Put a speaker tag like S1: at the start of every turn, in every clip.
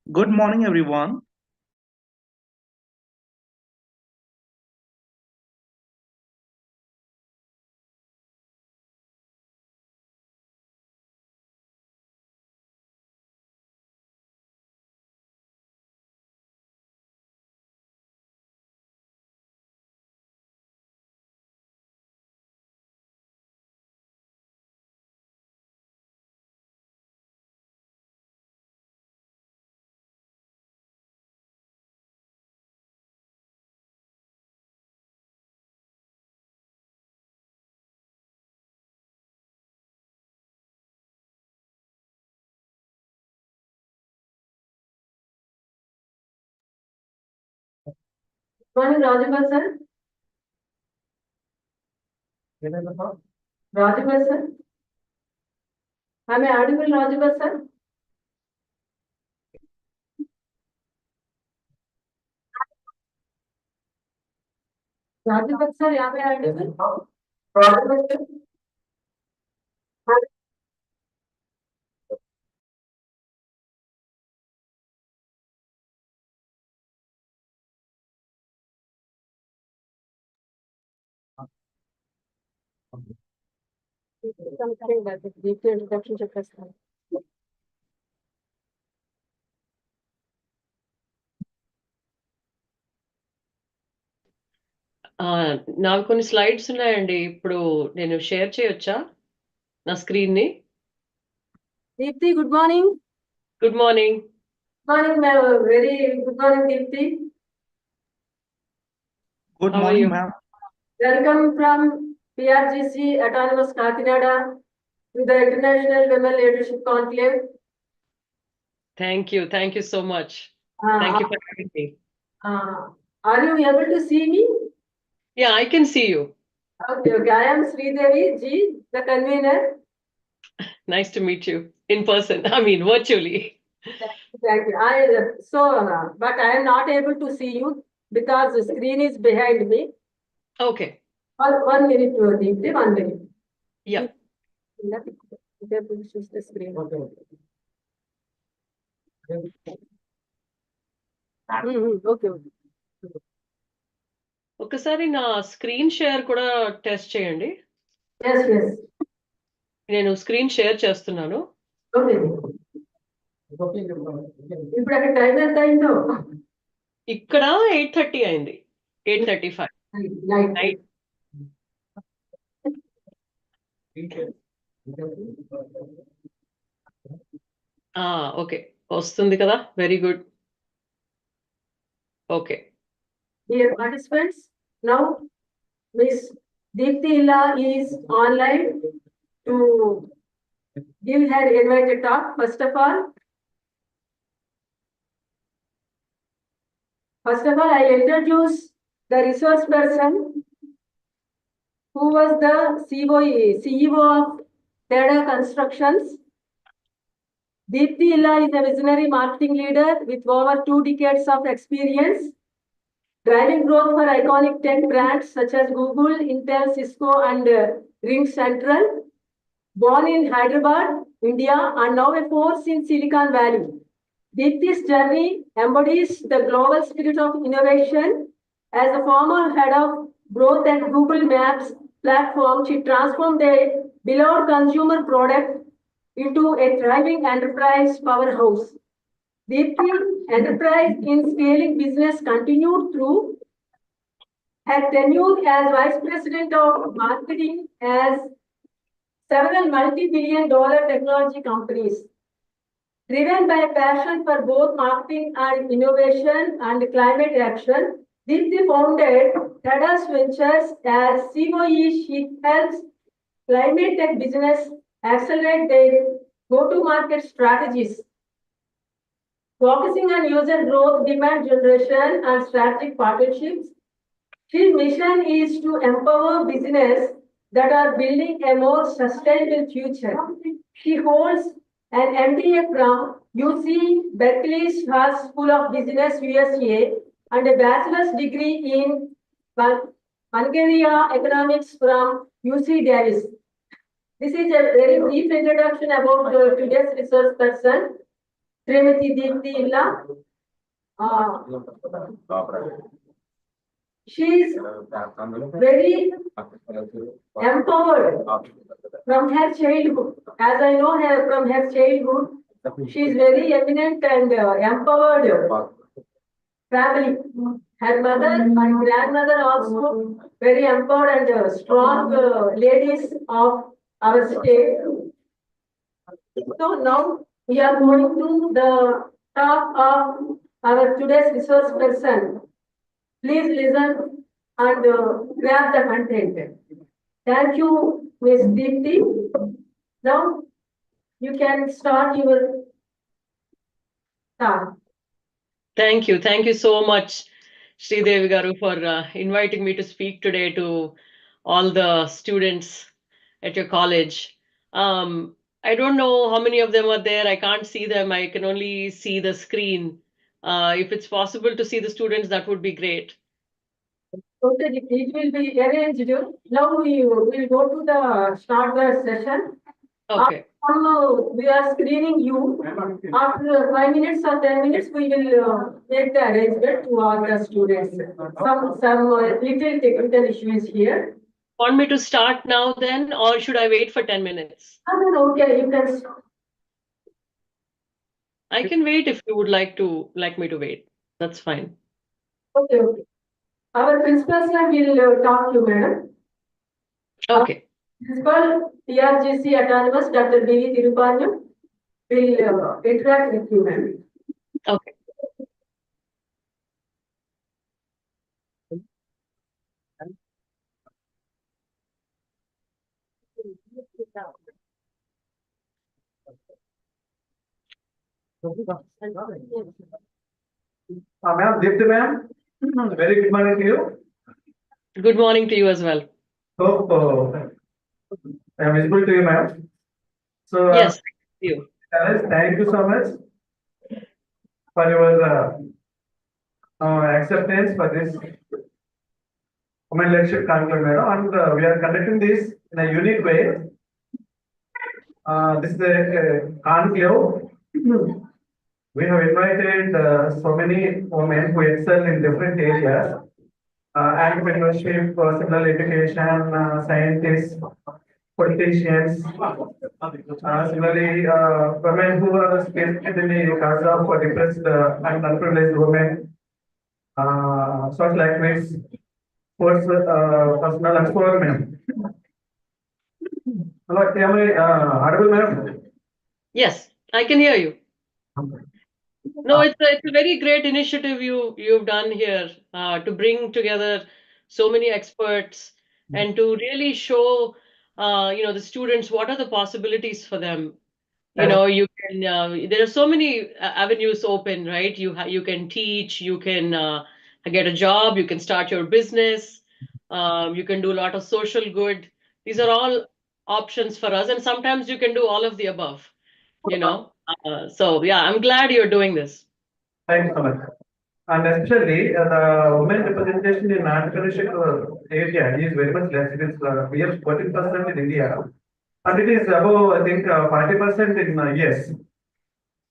S1: Good morning, everyone.
S2: Morning, Rajah sir. Rajah sir. Am I audible, Rajah sir? Rajah sir, am I audible? Rajah sir. Something that the detailed introduction చెప్పేస్తాను.
S3: నాకు కొన్ని slides ఉన్నాయండి. ఇప్పుడు నేను share చేయొచ్చా నా screen ని?
S2: Deepti, good morning.
S3: Good morning.
S2: Morning ma'am, very good morning Deepti.
S1: Good
S3: How are
S1: morning,
S3: you?
S1: ma'am.
S2: Welcome from PRGC Autonomous Kakinada to the International Women Leadership Conclave.
S3: Thank you so much. Thank you for having me.
S2: Are you able to see me?
S3: Yeah, I can see you.
S2: Okay. I am Sridevi G, the convener.
S3: Nice to meet you in person. I mean, virtually.
S2: Thank you. But I am not able to see you because the screen is behind me.
S3: Okay.
S2: 1 minute, Deepthi, 1 minute.
S3: Yeah.
S2: Choose the screen. Okay. Okay.
S3: ఒకసారి నా screen share కూడా test చేయండి.
S2: Yes.
S3: నేను screen share చేస్తున్నాను.
S2: Okay. ఇప్పుడు అక్కడ time ఎంత అయిందో?
S3: ఇక్కడ 8:30 అయింది. 8:35.
S2: Night.
S3: ఓకే, వస్తుంది కదా. Very good. Okay.
S2: Dear participants, now Miss Deepthi Illa is online to give her invited talk. First of all, I introduce the resource person who was the CEO of Teda Constructions. Deepthi Illa is a visionary marketing leader with over 2 decades of experience, driving growth for iconic tech brands such as Google, Intel, Cisco, and Ring Central. Born in Hyderabad, India, and now a force in Silicon Valley, Deepti's journey embodies the global spirit of innovation. As the former head of growth at Google Maps platform, she transformed a beloved consumer product into a thriving enterprise powerhouse. Deepti's enterprise in scaling business continued through her tenure as Vice President of Marketing as several multi-billion-dollar technology companies. Driven by a passion for both marketing and innovation and climate action, Deepti founded Tada's Ventures. As COE, she helps climate tech business accelerate their go-to-market strategies, focusing on user growth, demand generation, and strategic partnerships. Her mission is to empower business that are building a more sustainable future. She holds an MBA from UC Berkeley School of Business, USA, and a bachelor's degree in Hungarian economics from UC Davis. This is a very brief introduction about today's resource person. Srimati Deepti Illa. She is very empowered from her childhood. As I know her from her childhood, she is very eminent and empowered family. Her mother and grandmother also very empowered and strong ladies of our state. So now we are going to the talk of our today's resource person. Please listen and grab the content. Thank you, Ms. Deepti. Now you can start your talk.
S3: Thank you. Thank you so much, Sridevi Garu, for inviting me to speak today to all the students at your college. I don't know how many of them are there. I can't see them. I can only see the screen. If it's possible to see the students, that would be great.
S2: Okay, it will be arranged. Now we will go to the start the session.
S3: Okay.
S2: We are screening you. After 5 minutes or 10 minutes, we will make the arrangement to all the students. Some little technical issues here.
S3: Want me to start now then, or should I wait for 10 minutes?
S2: Okay, you can start.
S3: I can wait if you would like me to wait. That's fine.
S2: Okay. Our principal sir will talk to you, madam.
S3: Okay.
S2: Principal TRGC Autonomous Dr. B. Tirupanyam will interact with you, madam.
S3: Okay.
S1: Ma'am, Deepti ma'am, very good morning to you.
S3: Good morning to you as well.
S1: Hope I am visible to you, ma'am. So,
S3: Yes, thank you.
S1: thank you so much for your acceptance for this women leadership conclave, madam. And we are conducting this in a unique way. This is a conclave. We have invited so many women who excel in different areas. Entrepreneurship, personal education, scientists, politicians, similarly, women who are specifically in the cause of depressed and unprivileged women, social activists, sports, personal empowerment. Hello, am I audible, ma'am?
S3: Yes, I can hear you. No, it's a very great initiative you've done here to bring together so many experts and to really show the students what are the possibilities for them. You can there are so many avenues open, right? You can teach, you can get a job, you can start your business, you can do a lot of social good. These are all options for us, and sometimes you can do all of the above. So yeah, I'm glad you're doing this.
S1: Thank you so much. And especially the women representation in entrepreneurship area is very much less. It is we have 14% in India, and it is above, I think, 40% in US.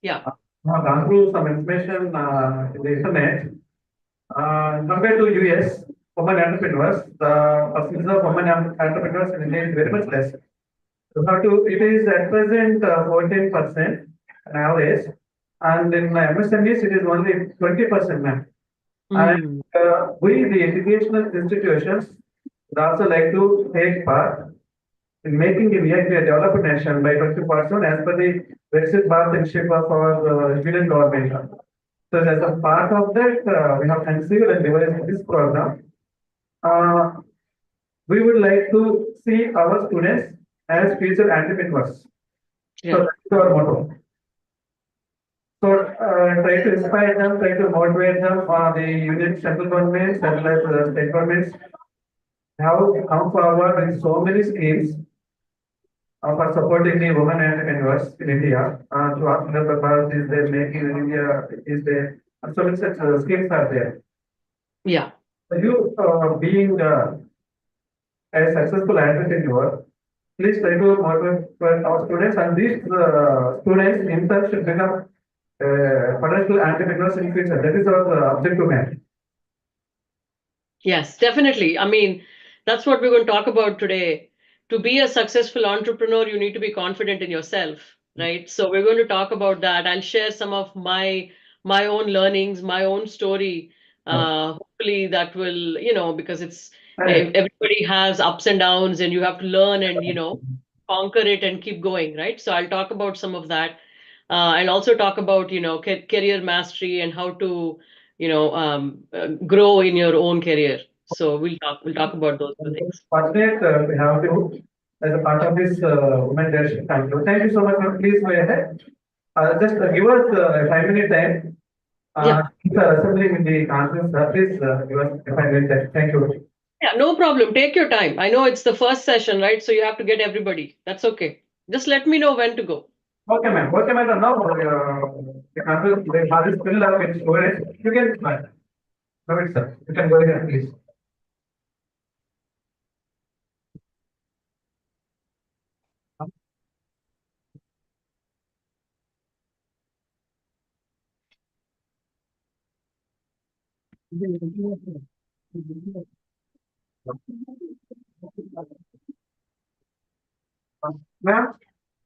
S3: Yeah.
S1: I have gone through some information in the internet. Compared to US, women entrepreneurs, the percentage of women entrepreneurs in India is very much less. It is at present 14% on average, and in MSMEs it is only 20%, ma'am. And we, the educational institutions, would also like to take part in making India a developed nation by 20% as per the Brexit Bharat initiative of our Union government. So as a part of that, we have conceived and developed this program. We would like to see our students as future entrepreneurs.
S3: Yeah.
S1: So that's our motto. So try to inspire them, try to motivate them for the union central governments as well as state governments have come forward with so many schemes for supporting the women entrepreneurs in India. Through Offical Bharat is there, Making in India is there, and so many such schemes are there.
S3: Yeah.
S1: So you being a successful entrepreneur, please try to motivate our students, and these students in turn should become potential entrepreneurs in future. That is our objective, man.
S3: Yes, definitely. I mean, that's what we're going to talk about today. To be a successful entrepreneur, you need to be confident in yourself, right? So we're going to talk about that. I'll share some of my own learnings, my own story. Hopefully that will, because everybody has ups and downs, and you have to learn and conquer it and keep going, right? So I'll talk about some of that. I'll also talk about career mastery and how to grow in your own career. So we'll talk about those two things.
S1: Fortunate we have you as a part of this women leadership council. Thank you so much, ma'am. Please go ahead. Just give us a 5 minute time.
S3: Yeah.
S1: Assembling in the conference, please give us a 5 minute time. Thank you.
S3: Yeah, no problem. Take your time. I know it's the first session, right? So you have to get everybody. That's okay. Just let me know when to go.
S1: Okay, ma'am. Okay, ma'am. Now the conference the hall is filled up with storage. You can go ahead, sir. You can go ahead, please. Ma'am,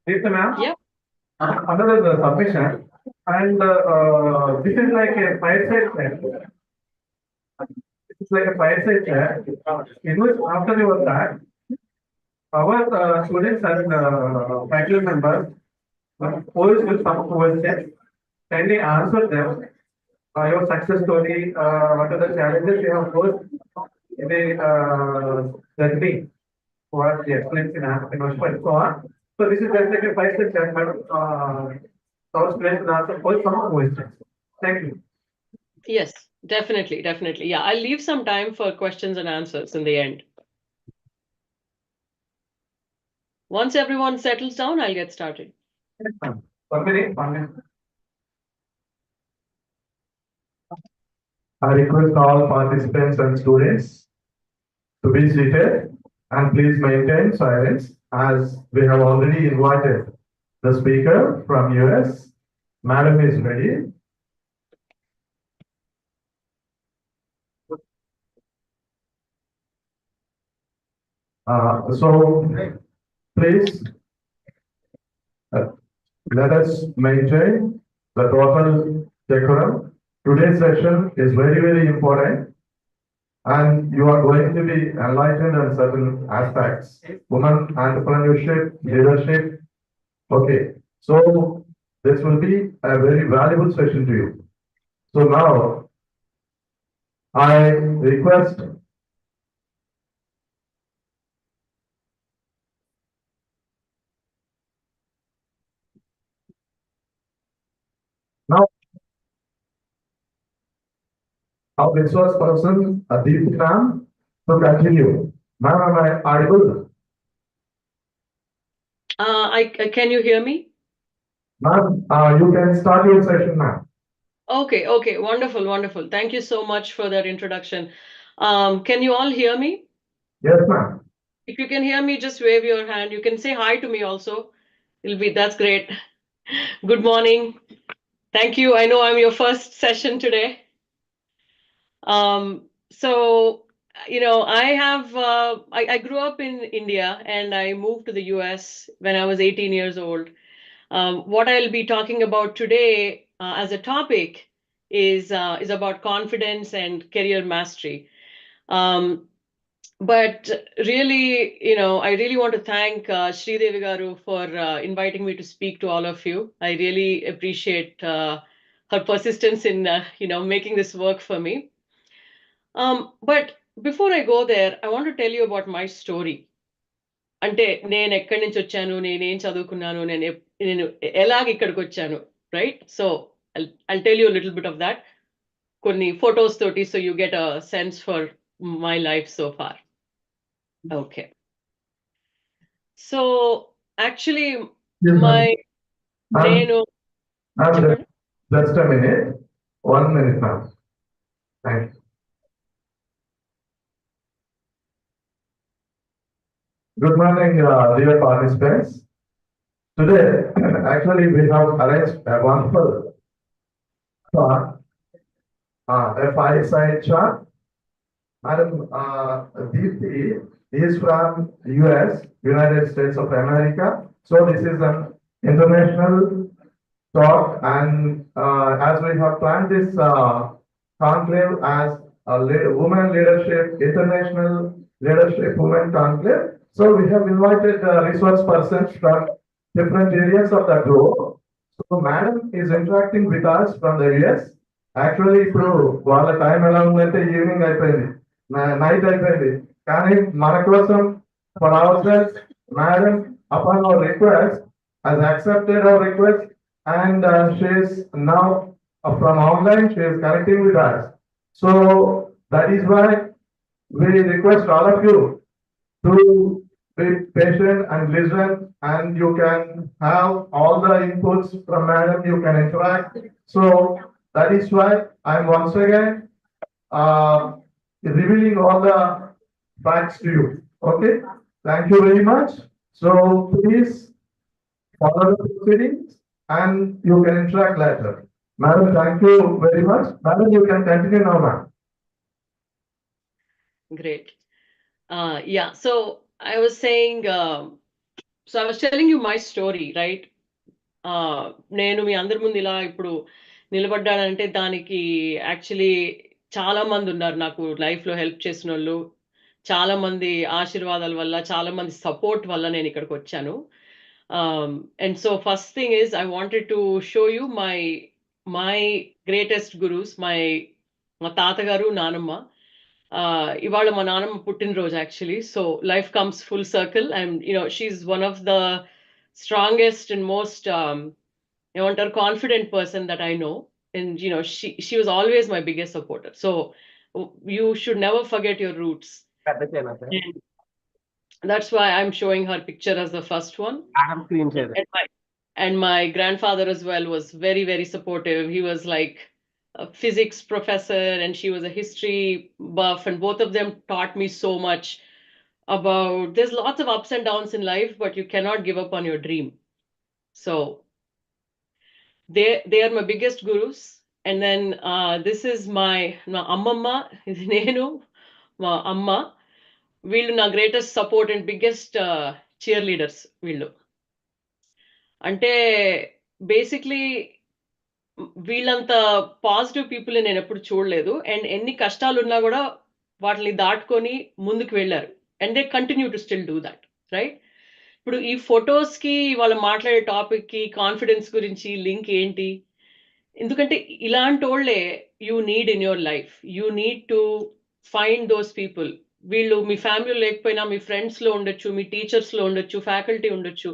S1: yes, ma'am.
S3: Yeah.
S1: Another submission, and this is like a fireside chat. It's like a fireside chat. In which after your chat, our students and faculty members pose with some questions. Kindly answer them. Your success story, what are the challenges you have posed in the journey towards the excellence in entrepreneurship and so on. So this is just like a five-step chat, but our students will answer all some questions. Thank you.
S3: Yes, definitely, definitely. Yeah, I'll leave some time for questions and answers in the end. Once everyone settles down, I'll get started.
S1: 1 minute, 1 minute.
S4: I request all participants and students to be seated and please maintain silence as we have already invited the speaker from US. Madam is ready. So please let us maintain the total decorum. Today's session is very, very important, and you are going to be enlightened on certain aspects, women entrepreneurship, leadership. Okay, so this will be a very valuable session to you. So now, I request now our resource person, Aditi ma'am, to continue. Ma'am, am I audible?
S3: Can you hear me?
S4: Ma'am, you can start your session now.
S3: Okay, okay, wonderful, wonderful. Thank you so much for that introduction. Can you all hear me?
S4: Yes, ma'am.
S3: If you can hear me, just wave your hand. You can say hi to me also. That's great. Good morning. Thank you. I know I'm your first session today. So, I grew up in India and I moved to the US when I was 18 years old. What I'll be talking about today as a topic is about confidence and career mastery. But really, I really want to thank Sridevi Garu for inviting me to speak to all of you. I really appreciate her persistence in, making this work for me. But before I go there, I want to tell you about my story. అంటే నేను ఎక్కడి నుంచి వచ్చాను, నేనేం చదువుకున్నాను, నేను ఎలాగ ఇక్కడికి వచ్చాను, right? So I'll tell you a little bit of that. కొన్ని ఫొటోస్ తోటి, so you get a sense for my life so far. Okay. So actually,
S4: Yes,
S3: my
S4: ma'am.
S3: నేను
S4: Ma'am,
S3: చెప్పండి.
S4: just a minute. 1 minute, ma'am. Thank you. Good morning, dear participants. Today, actually, we have arranged a wonderful chart, a five-side chart. Madam, Deepthi is from US, United States of America. So this is an international talk, and as we have planned this conclave as a women leadership, international leadership women conclave. So we have invited resource persons from different areas of the globe. So madam is interacting with us from the US. Actually, ఇప్పుడు వాళ్ళ time ఎలా ఉందంటే evening అయిపోయింది, night అయిపోయింది. కానీ మన కోసం for hour cells madam upon our request has accepted our request, and she is now from online, she is connecting with us. So that is why we request all of you to be patient and listen, and you can have all the inputs from madam, you can interact. So that is why I am once again uh, revealing all the facts to you. Okay, thank you very much. So please follow the proceedings and you can interact later. Madam, thank you very much. Madam, you can continue now, ma'am.
S3: Great. Yeah, so I was saying, so I was telling you my story, right? నేను మీ అందరి ముందు ఇలా ఇప్పుడు నిలబడ్డానంటే దానికి actually చాలా మంది ఉన్నారు నాకు లైఫ్లో హెల్ప్ చేసిన వాళ్ళు. చాలా మంది ఆశీర్వాదాల వల్ల, చాలా మంది సపోర్ట్ వల్ల నేను ఇక్కడికి వచ్చాను. And so first thing is I wanted to show you my greatest gurus, మా తాతగారు, నానమ్మ. ఇవాళ మా నానమ్మ పుట్టినరోజు actually. So life comes full circle. And she one of the strongest and most ఏమంటారు confident person that I know, and she was always my biggest supporter. So you should never forget your roots, and that's why I'm showing her picture as the first one. And my grandfather as well was very, very supportive. He was like a physics professor and she was a history buff, and both of them taught me so much about there's lots of ups and downs in life, but you cannot give up on your dream. So they are my biggest gurus. And then this is my ammamma, ఇది నేను, మా అమ్మ. వీళ్ళు నా greatest support and biggest cheer leaders వీళ్ళు. అంటే basically వీళ్ళంత positive people నేను ఎప్పుడు చూడలేదు. అండ్ ఎన్ని కష్టాలు ఉన్నా కూడా వాటిని దాటుకొని ముందుకు వెళ్ళారు. And they continue to still do that, right? ఇప్పుడు ఈ ఫొటోస్కి వాళ్ళు మాట్లాడే టాపిక్కి కాన్ఫిడెన్స్ గురించి లింక్ ఏంటి? ఎందుకంటే ఇలాంటి వాళ్ళే you need in your life. You need to find those people. వీళ్ళు మీ ఫ్యామిలీలో లేకపోయినా మీ ఫ్రెండ్స్లో ఉండొచ్చు, మీ టీచర్స్లో ఉండొచ్చు, ఫ్యాకల్టీ ఉండొచ్చు.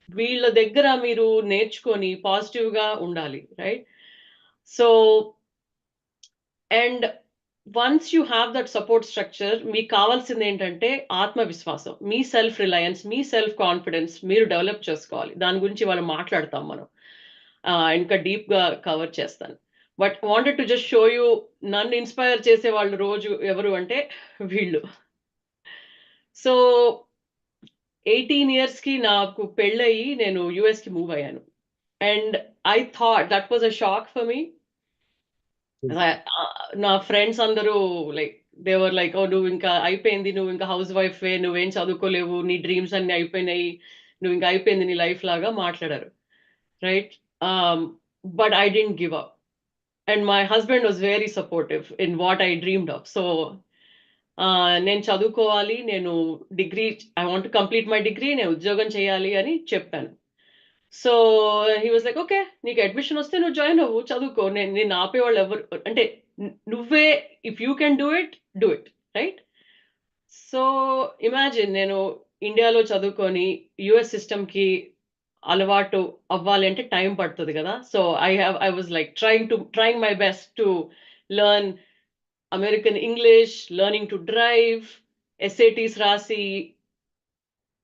S3: వీళ్ళ దగ్గర మీరు నేర్చుకొని పాజిటివ్గా ఉండాలి, right? So and once you have that support structure, మీకు కావాల్సింది ఏంటంటే ఆత్మవిశ్వాసం, మీ సెల్ఫ్ రిలయన్స్, మీ సెల్ఫ్ కాన్ఫిడెన్స్ మీరు డెవలప్ చేసుకోవాలి. దాని గురించి వాళ్ళు మాట్లాడతాం మనం, ఇంకా డీప్గా కవర్ చేస్తాను. But wanted to just show you నన్ను ఇన్స్పైర్ చేసే వాళ్ళు రోజు ఎవరు అంటే వీళ్ళు. సో 18 yearsకి నాకు పెళ్ళయి నేను యుఎస్కి మూవ్ అయ్యాను. And I thought that was a shock for me. నా ఫ్రెండ్స్ అందరూ లైక్ దే వర్ లైక్, ఓ నువ్వు ఇంకా అయిపోయింది, నువ్వు ఇంకా హౌస్ వైఫే, నువ్వేం చదువుకోలేవు, నీ డ్రీమ్స్ అన్ని అయిపోయినాయి, నువ్వు ఇంకా అయిపోయింది నీ లైఫ్ లాగా మాట్లాడారు, right? But I didn't give up. And my husband was very supportive in what I dreamed of. So నేను చదువుకోవాలి, నేను degree, I want to complete my degree, నేను ఉద్యోగం చేయాలి అని చెప్పాను. So he was like, okay నీకు అడ్మిషన్ వస్తే నువ్వు జాయిన్ అవ్వు, చదువుకో, నేను ఆపేవాళ్ళు ఎవరు అంటే నువ్వే, if you can do it, right? So imagine, నేను ఇండియాలో చదువుకొని యుఎస్ సిస్టమ్కి అలవాటు అవ్వాలి అంటే టైం పడుతుంది కదా. So I was like trying my best to learn American English, learning to drive, SATs రాసి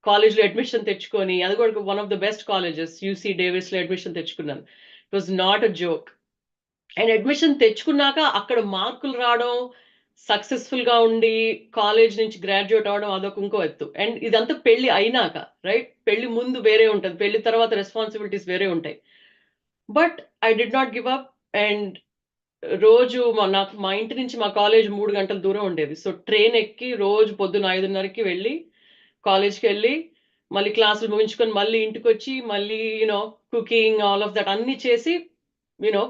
S3: కాలేజ్లో అడ్మిషన్ తెచ్చుకొని, అది కూడా one of the best colleges UC డేవిస్లో అడ్మిషన్ తెచ్చుకున్నాను. It was not a joke. And admission తెచ్చుకున్నాక అక్కడ మార్కులు రావడం, సక్సెస్ఫుల్గా ఉండి కాలేజ్ నుంచి గ్రాడ్యుయేట్ అవడం, అదొక ఇంకో ఎత్తు. అండ్ ఇదంతా పెళ్లి అయినాక, రైట్? పెళ్లి ముందు వేరే ఉంటుంది, పెళ్లి తర్వాత రెస్పాన్సిబిలిటీస్ వేరే ఉంటాయి. But I did not give up. And రోజు మా ఇంటి నుంచి మా కాలేజ్ 3 గంటల దూరం ఉండేది. సో ట్రైన్ ఎక్కి రోజు పొద్దున 5:30కి వెళ్ళి కాలేజ్‌కి వెళ్ళి మళ్ళీ క్లాసులు ముగించుకొని మళ్ళీ ఇంటికొచ్చి మళ్ళీ కుకింగ్ ఆల్ ఆఫ్ దట్ అన్నీ చేసి యూనో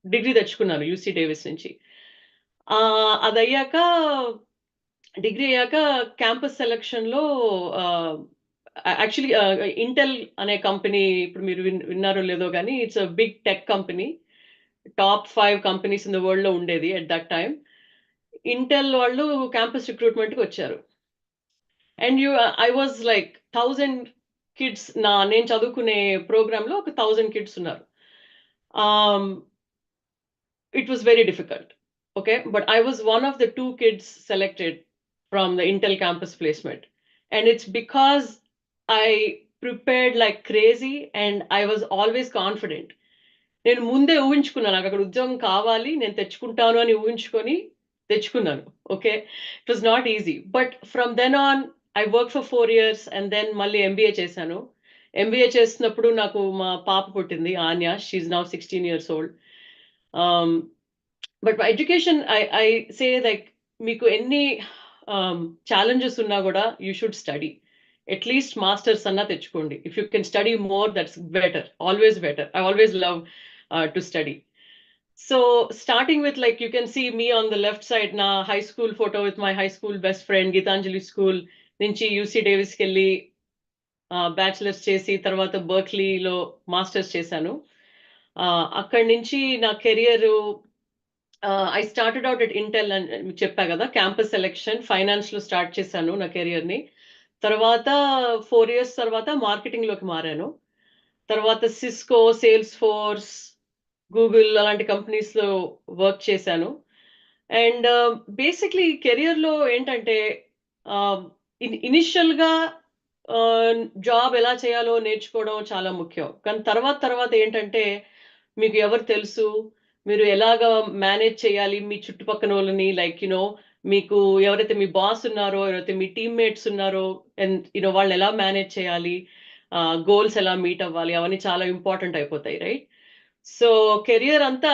S3: డిగ్రీ తెచ్చుకున్నాను యూసీ డేవిస్ నుంచి. అదయ్యాక డిగ్రీ అయ్యాక క్యాంపస్ సెలక్షన్‌లో యాక్చువల్లీ ఇంటెల్ అనే కంపెనీ ఇప్పుడు మీరు విన్నారో లేదో గానీ it's a big tech company. Top 5 companies in the వరల్డ్‌లో ఉండేది అట్ దట్ టైమ్. ఇంటెల్ వాళ్ళు క్యాంపస్ రిక్రూట్‌మెంట్‌కి వచ్చారు. And I was like 1000 kids నేను చదువుకునే ప్రోగ్రామ్‌లో ఒక 1000 కిడ్స్ ఉన్నారు. It was very difficult. Okay, but I was one of the 2 kids selected from the Intel campus placement. And it's because I prepared like crazy and I was always confident. నేను ముందే ఊహించుకున్నాను. నాకు అక్కడ ఉద్యోగం కావాలి. నేను తెచ్చుకుంటాను అని ఊహించుకొని తెచ్చుకున్నాను. Okay. It was not easy. But from then on I work for 4 years and then మళ్ళీ ఎంబీఏ చేశాను. ఎంబీఏ చేస్తున్నప్పుడు నాకు మా పాప పుట్టింది Anya. She is now 16 years old. But my education I say like మీకు ఎన్ని ఛాలెంజెస్ ఉన్నా కూడా you should study. At least masters అన్నా తెచ్చుకోండి. If you can study more that's better. Always better. I always love to study. So starting with like you can see me on the left side na high school photo with my high school best friend Gitanjali school nunchi UC Davis kelli bachelor's chesi tarvata Berkeley lo masters chesanu. Akkadi nunchi na career I started out at Intel and cheppa kada campus selection finance lo start chesanu na career ni. Tarvata 4 years tarvata marketing loki maranu. తర్వాత Cisco, sales force, Google అలాంటి కంపెనీస్‌లో work చేశాను. And basically కెరియర్‌లో ఏంటంటే ఆహ్, ఇనిషియల్‌గా job ఎలా చేయాలో నేర్చుకోవడం చాలా ముఖ్యం. కానీ తర్వాత ఏంటంటే మీకు ఎవరు తెలుసు? మీరు ఎలాగా మేనేజ్ చేయాలి మీ చుట్టుపక్కనోళ్ళని మీకు ఎవరైతే మీ బాస్ ఉన్నారో, ఎవరైతే మీ టీమ్‌మేట్స్ ఉన్నారో అండ్ వాళ్ళని ఎలా మేనేజ్ చేయాలి? గోల్స్ ఎలా మీట్ అవ్వాలి? అవన్నీ చాలా ఇంపార్టెంట్ అయిపోతాయి. రైట్? సో కెరియర్ అంతా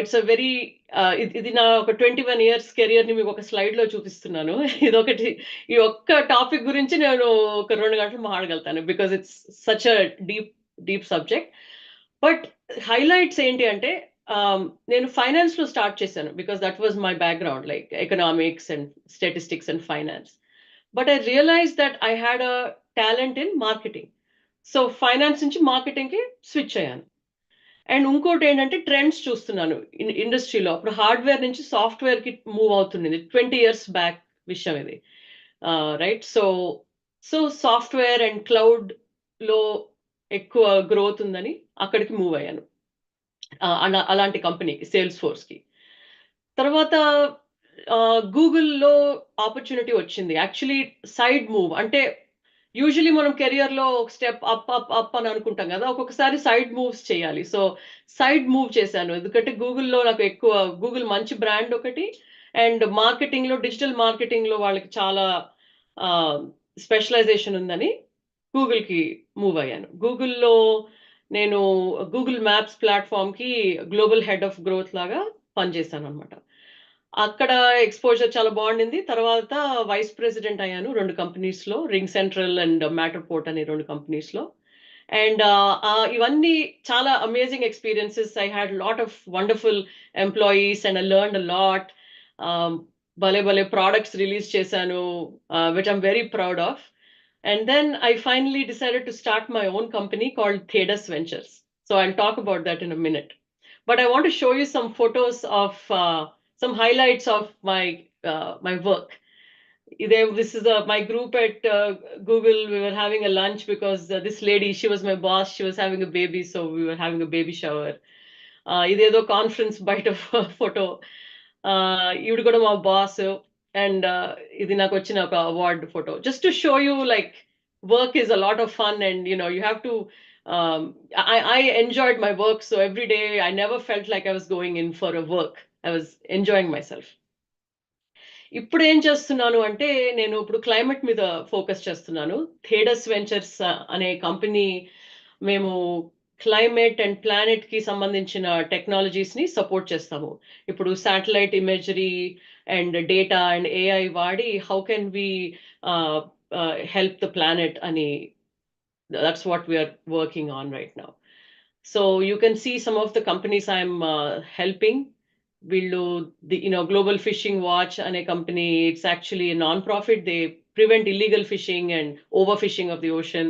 S3: ఇట్స్ అ వెరీ ఇది నా ఒక 21 ఇయర్స్ కెరియర్‌ని మీకు ఒక స్లైడ్‌లో చూపిస్తున్నాను. ఇదొకటి ఈ ఒక్క టాపిక్ గురించి నేను ఒక 2 గంటలు మాట్లాడగలుగుతాను. Because it's such a deep subject. But highlights ఏంటి అంటే నేను ఫైనాన్స్‌లో స్టార్ట్ చేశాను. Because that was my background like economics and statistics and finance. But I realized that I had a talent in marketing. So finance నుంచి మార్కెటింగ్‌కి switch అయ్యాను. And ఇంకోటేంటంటే trends చూస్తున్నాను ఇండస్ట్రీలో. అప్పుడు హార్డ్‌వేర్ నుంచి సాఫ్ట్‌వేర్‌కి మూవ్ అవుతుండింది. 20 ఇయర్స్ బ్యాక్ విషయం ఇది. రైట్? సో సాఫ్ట్‌వేర్ అండ్ క్లౌడ్‌లో ఎక్కువ గ్రోత్ ఉందని అక్కడికి మూవ్ అయ్యాను. అలాంటి కంపెనీకి సేల్స్ ఫోర్స్‌కి. తర్వాత గూగుల్‌లో ఆపర్చునిటీ వచ్చింది. యాక్చువల్లీ సైడ్ మూవ్ అంటే యూజువల్లీ మనం కెరియర్‌లో ఒక స్టెప్ అప్ అని అనుకుంటాం గదా! ఒక్కొక్కసారి సైడ్ మూవ్స్ చేయాలి. సో సైడ్ మూవ్ చేశాను. ఎందుకంటే గూగుల్‌లో నాకు ఎక్కువ గూగుల్ మంచి బ్రాండ్ ఒకటి అండ్ మార్కెటింగ్‌లో డిజిటల్ మార్కెటింగ్‌లో వాళ్ళకి చాలా ఆహ్, స్పెషలైజేషన్ ఉందని గూగుల్‌కి మూవ్ అయ్యాను. గూగుల్‌లో నేను గూగుల్ మ్యాప్స్ ప్లాట్‌ఫార్మ్‌కి గ్లోబల్ హెడ్ ఆఫ్ గ్రోత్ లాగా పనిచేశాననమాట. అక్కడ ఎక్స్‌పోజర్ చాలా బావుండింది. తర్వాత వైస్ ప్రెసిడెంట్ అయ్యాను 2 కంపెనీస్‌లో. రింగ్ సెంట్రల్ అండ్ మ్యాటర్‌పోర్ట్ అనే 2 కంపెనీస్‌లో. అండ్ ఇవన్నీ చాలా amazing experiences. I had lot of wonderful employees and I learned a lot. భలే ప్రొడక్ట్స్ రిలీజ్ చేశాను. Which I'm very proud of. And then I finally decided to start my own company called Thedas Ventures. So I'll talk about that in a minute. But I want to show you some photos of some highlights of my work. This is my group at Google. We were having a lunch because this lady, she was my boss. She was having a baby, so we were having a baby shower. ఇదేదో conference బయట photo. ఈవిడ కూడా మా boss and ఇది నాకు వచ్చిన ఒక award photo. Just to show you like work is a lot of fun and you have to I enjoyed my work, so every day I never felt like I was going in for a work. I was enjoying myself. ఇప్పుడు ఏం చేస్తున్నాను అంటే నేను ఇప్పుడు climate మీద focus చేస్తున్నాను. థేడస్ ventures అనే కంపెనీ మేము క్లైమేట్ అండ్ ప్లానెట్ కి సంబంధించిన టెక్నాలజీస్ ని సపోర్ట్ చేస్తాము. ఇప్పుడు satellite imagery and data and AI వాడి how can we help the planet అని, that's what we are working on right now. So you can see some of the companies I'm helping. We'll the Global Fishing Watch and a company. It's actually a non-profit. They prevent illegal fishing and overfishing of the ocean.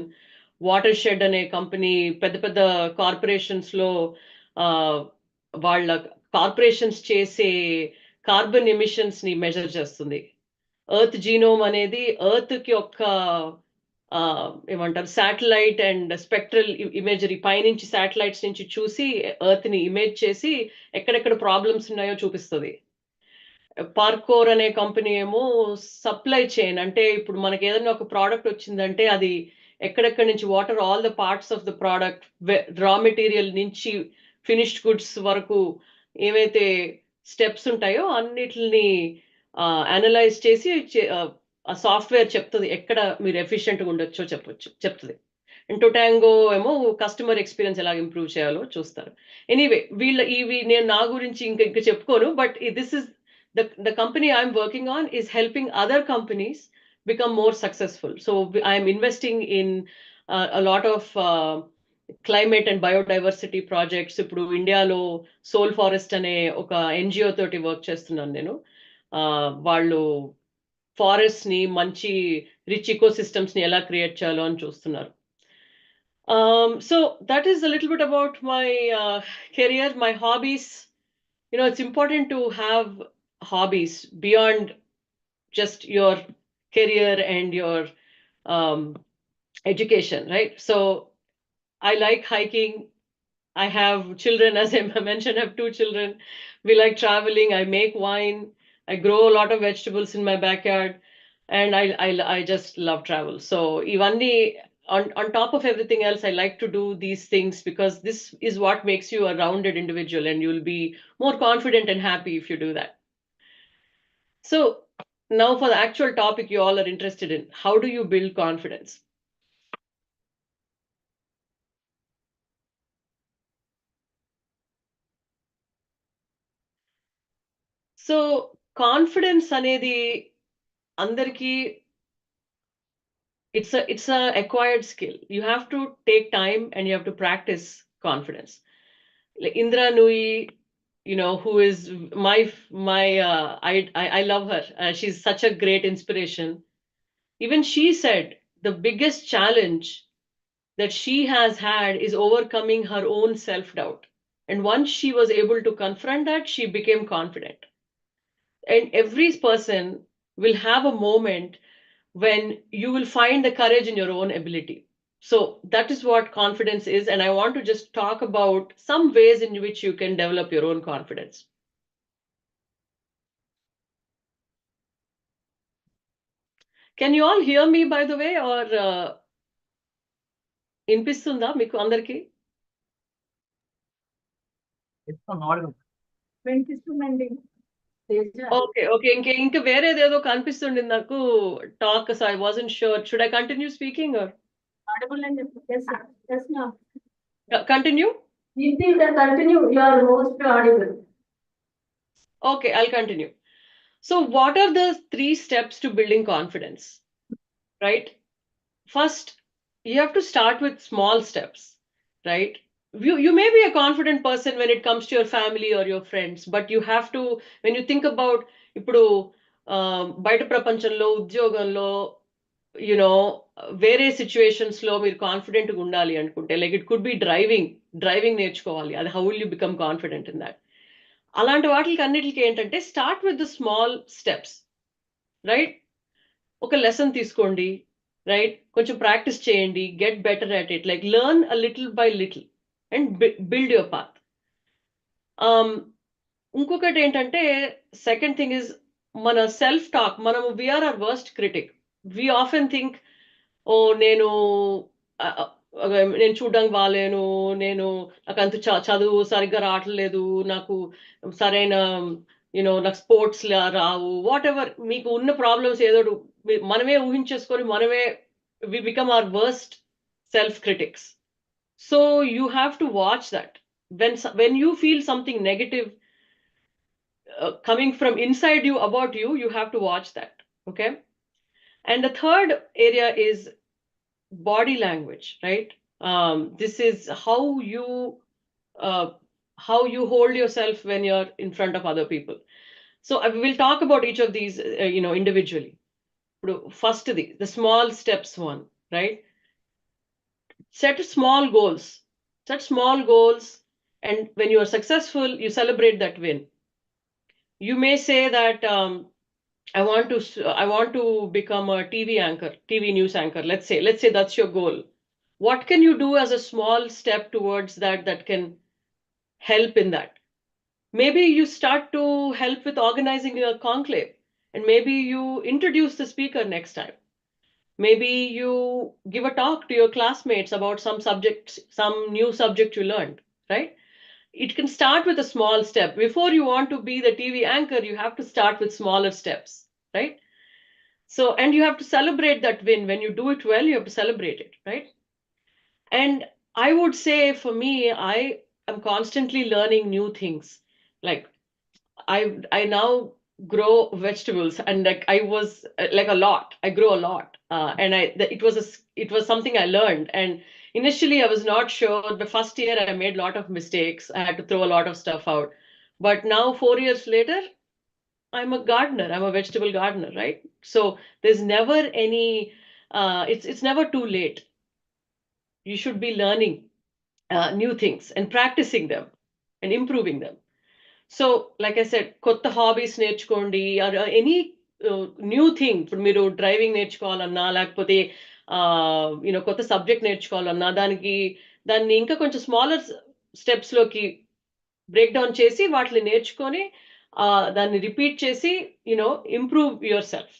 S3: Watershed and a company. పెద్ద corporations లో వాళ్ళ corporations చేసే carbon emissions ని measure చేస్తుంది. Earth genome అనేది earth కి ఒక ఏమంటారు శాటిలైట్ అండ్ స్పెక్ట్రల్ ఇమేజరీ పైనుంచి శాటిలైట్స్ నుంచి చూసి ఎర్త్ ని ఇమేజ్ చేసి ఎక్కడెక్కడ ప్రాబ్లమ్స్ ఉన్నాయో చూపిస్తుంది. పార్కోర్ అనే కంపెనీ ఏమో సప్లై చైన్, అంటే ఇప్పుడు మనకి ఏదైనా ఒక ప్రోడక్ట్ వచ్చిందంటే అది ఎక్కడెక్కడి నుంచి water all the parts of the product, raw material నుంచి ఫినిష్డ్ గుడ్స్ వరకు ఏవైతే స్టెప్స్ ఉంటాయో అన్నిటిని అనలైజ్ చేసి ఆ సాఫ్ట్వేర్ చెప్తుంది ఎక్కడ మీరు ఎఫిషియెంట్గా ఉండొచ్చో చెప్తుంది. అండ్ టొటాంగో ఏమో కస్టమర్ ఎక్స్పీరియన్స్ ఎలా ఇంప్రూవ్ చేయాలో చూస్తారు. ఎనీవే ఇవి నేను నా గురించి ఇంకా చెప్పుకోను, but this is the company I'm working on is helping other companies become more successful. So I'm investing in a lot of climate and biodiversity projects. ఇప్పుడు ఇండియాలో సోల్ ఫారెస్ట్ అనే ఒక ఎన్జిఓ తోటి వర్క్ చేస్తున్నాను నేను. వాళ్ళు ఫారెస్ట్ ని మంచి రిచ్ ఇకోసిస్టమ్స్ ని ఎలా క్రియేట్ చేయాలో అని చూస్తున్నారు. So that is a little bit about my career, my hobbies. It's important to have hobbies beyond just your career and your education, right? So I like hiking. I have children, as I mentioned, I have 2 children. We like traveling. I make wine. I grow a lot of vegetables in my backyard, and I just love travel. So Ivandi, on top of everything else, I like to do these things because this is what makes you a rounded individual, and you'll be more confident and happy if you do that. So now for the actual topic you all are interested in, how do you build confidence? So confidence అనేది అందరికీ it's a acquired skill. You have to take time and you have to practice confidence. Like Indra Nui, who is my I love her. She's such a great inspiration. Even she said the biggest challenge that she has had is overcoming her own self-doubt. And once she was able to confront that, she became confident. And every person will have a moment when you will find the courage in your own ability. So that is what confidence is. And I want to just talk about some ways in which you can develop your own confidence. Can you all hear me, by the way, or inpistunda meeku andarki?
S2: వినిపిస్తుందండి. Teja.
S3: Okay. ఇంకా వేరేదేదో కనిపిస్తుంది నాకు talk, so I wasn't sure. Should I continue speaking or?
S2: Audible and yes, yes, ma'am.
S3: Continue?
S2: You can continue. You are most audible.
S3: Okay, I'll continue. So what are the 3 steps to building confidence? Right? First, you have to start with small steps, right? You may be a confident person when it comes to your family or your friends, but you have to, when you think about ఇప్పుడు బయట ప్రపంచంలో ఉద్యోగంలో వేరే situations లో మీరు confident గా ఉండాలి అనుకుంటే, like it could B driving నేర్చుకోవాలి, అది how will you become confident in that. అలాంటి వాటికి అన్నిటికీ ఏంటంటే start with the small steps, right? ఒక లెసన్ తీసుకోండి, రైట్? కొంచెం ప్రాక్టీస్ చేయండి, get better at it, like learn a little by little and build your path. ఇంకొకటి ఏంటంటే సెకండ్ థింగ్ ఇస్ మన సెల్ఫ్ టాక్. మనము వీఆర్ అవర్ వర్స్ట్ క్రిటిక్. వి often think, ఓ నేను చూడడానికి బాగాలేను, నాకు అంత చదువు సరిగ్గా రావట్లేదు, నాకు సరైన నాకు స్పోర్ట్స్ రావు, వాట్ ఎవర్ మీకు ఉన్న ప్రాబ్లమ్స్ ఏదో మనమే ఊహించేసుకొని we become our worst self critics. So you have to watch that. When you feel something negative coming from inside you about you, you have to watch that. Okay. And the third area is body language, right? This is uh, how you hold yourself when you're in front of other people. So I will talk about each of these, individually. First, the small steps one, right? Set small goals. Set small goals, and when you are successful, you celebrate that win. You may say that I want to become a TV anchor, TV news anchor. Let's say that's your goal. What can you do as a small step towards that can help in that? Maybe you start to help with organizing a conclave, and maybe you introduce the speaker next time. Maybe you give a talk to your classmates about some subject, some new subject you learned, right? It can start with a small step. Before you want to be the TV anchor, you have to start with smaller steps, right? So, and you have to celebrate that win. When you do it well, you have to celebrate it, right? And I would say for me, I am constantly learning new things. Like I now grow vegetables, and like I was like a lot. I grow a lot, and it was something I learned. And initially, I was not sure. The first year, I made a lot of mistakes. I had to throw a lot of stuff out. But now, 4 years later, I'm a gardener. I'm a vegetable gardener, right? So there's never any. It's never too late. You should be learning new things and practicing them and improving them. So like I said కొత్త hobbies నేర్చుకోండి or any new thing. ఇప్పుడు మీరు driving నేర్చుకోవాలన్నా లేకపోతే కొత్త subject నేర్చుకోవాలన్నా దాన్ని ఇంకా కొంచెం smaller స్టెప్స్లోకి break down చేసి వాటిని నేర్చుకొని దాన్ని రిపీట్ చేసి improve your self,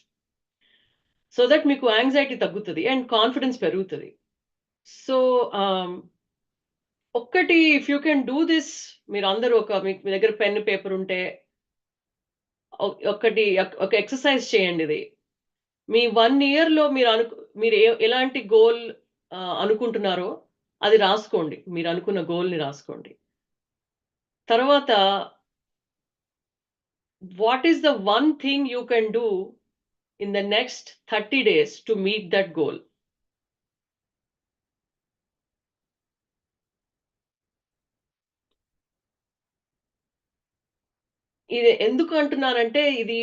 S3: so that మీకు యాంగ్జైటీ తగ్గుతుంది అండ్ కాన్ఫిడెన్స్ పెరుగుతుంది. సో ఒక్కటి, if you can do this, మీరు అందరూ మీ దగ్గర పెన్ పేపర్ ఉంటే ఒక ఎక్సర్సైజ్ చేయండి. ఇది మీ 1 year లో మీరు ఎలాంటి గోల్ అనుకుంటున్నారో అది రాసుకోండి. మీరు అనుకున్న గోల్ ని రాసుకోండి. తర్వాత what is the one thing you can do in the next 30 days to meet that goal? ఇది ఎందుకు అంటున్నానంటే, ఇది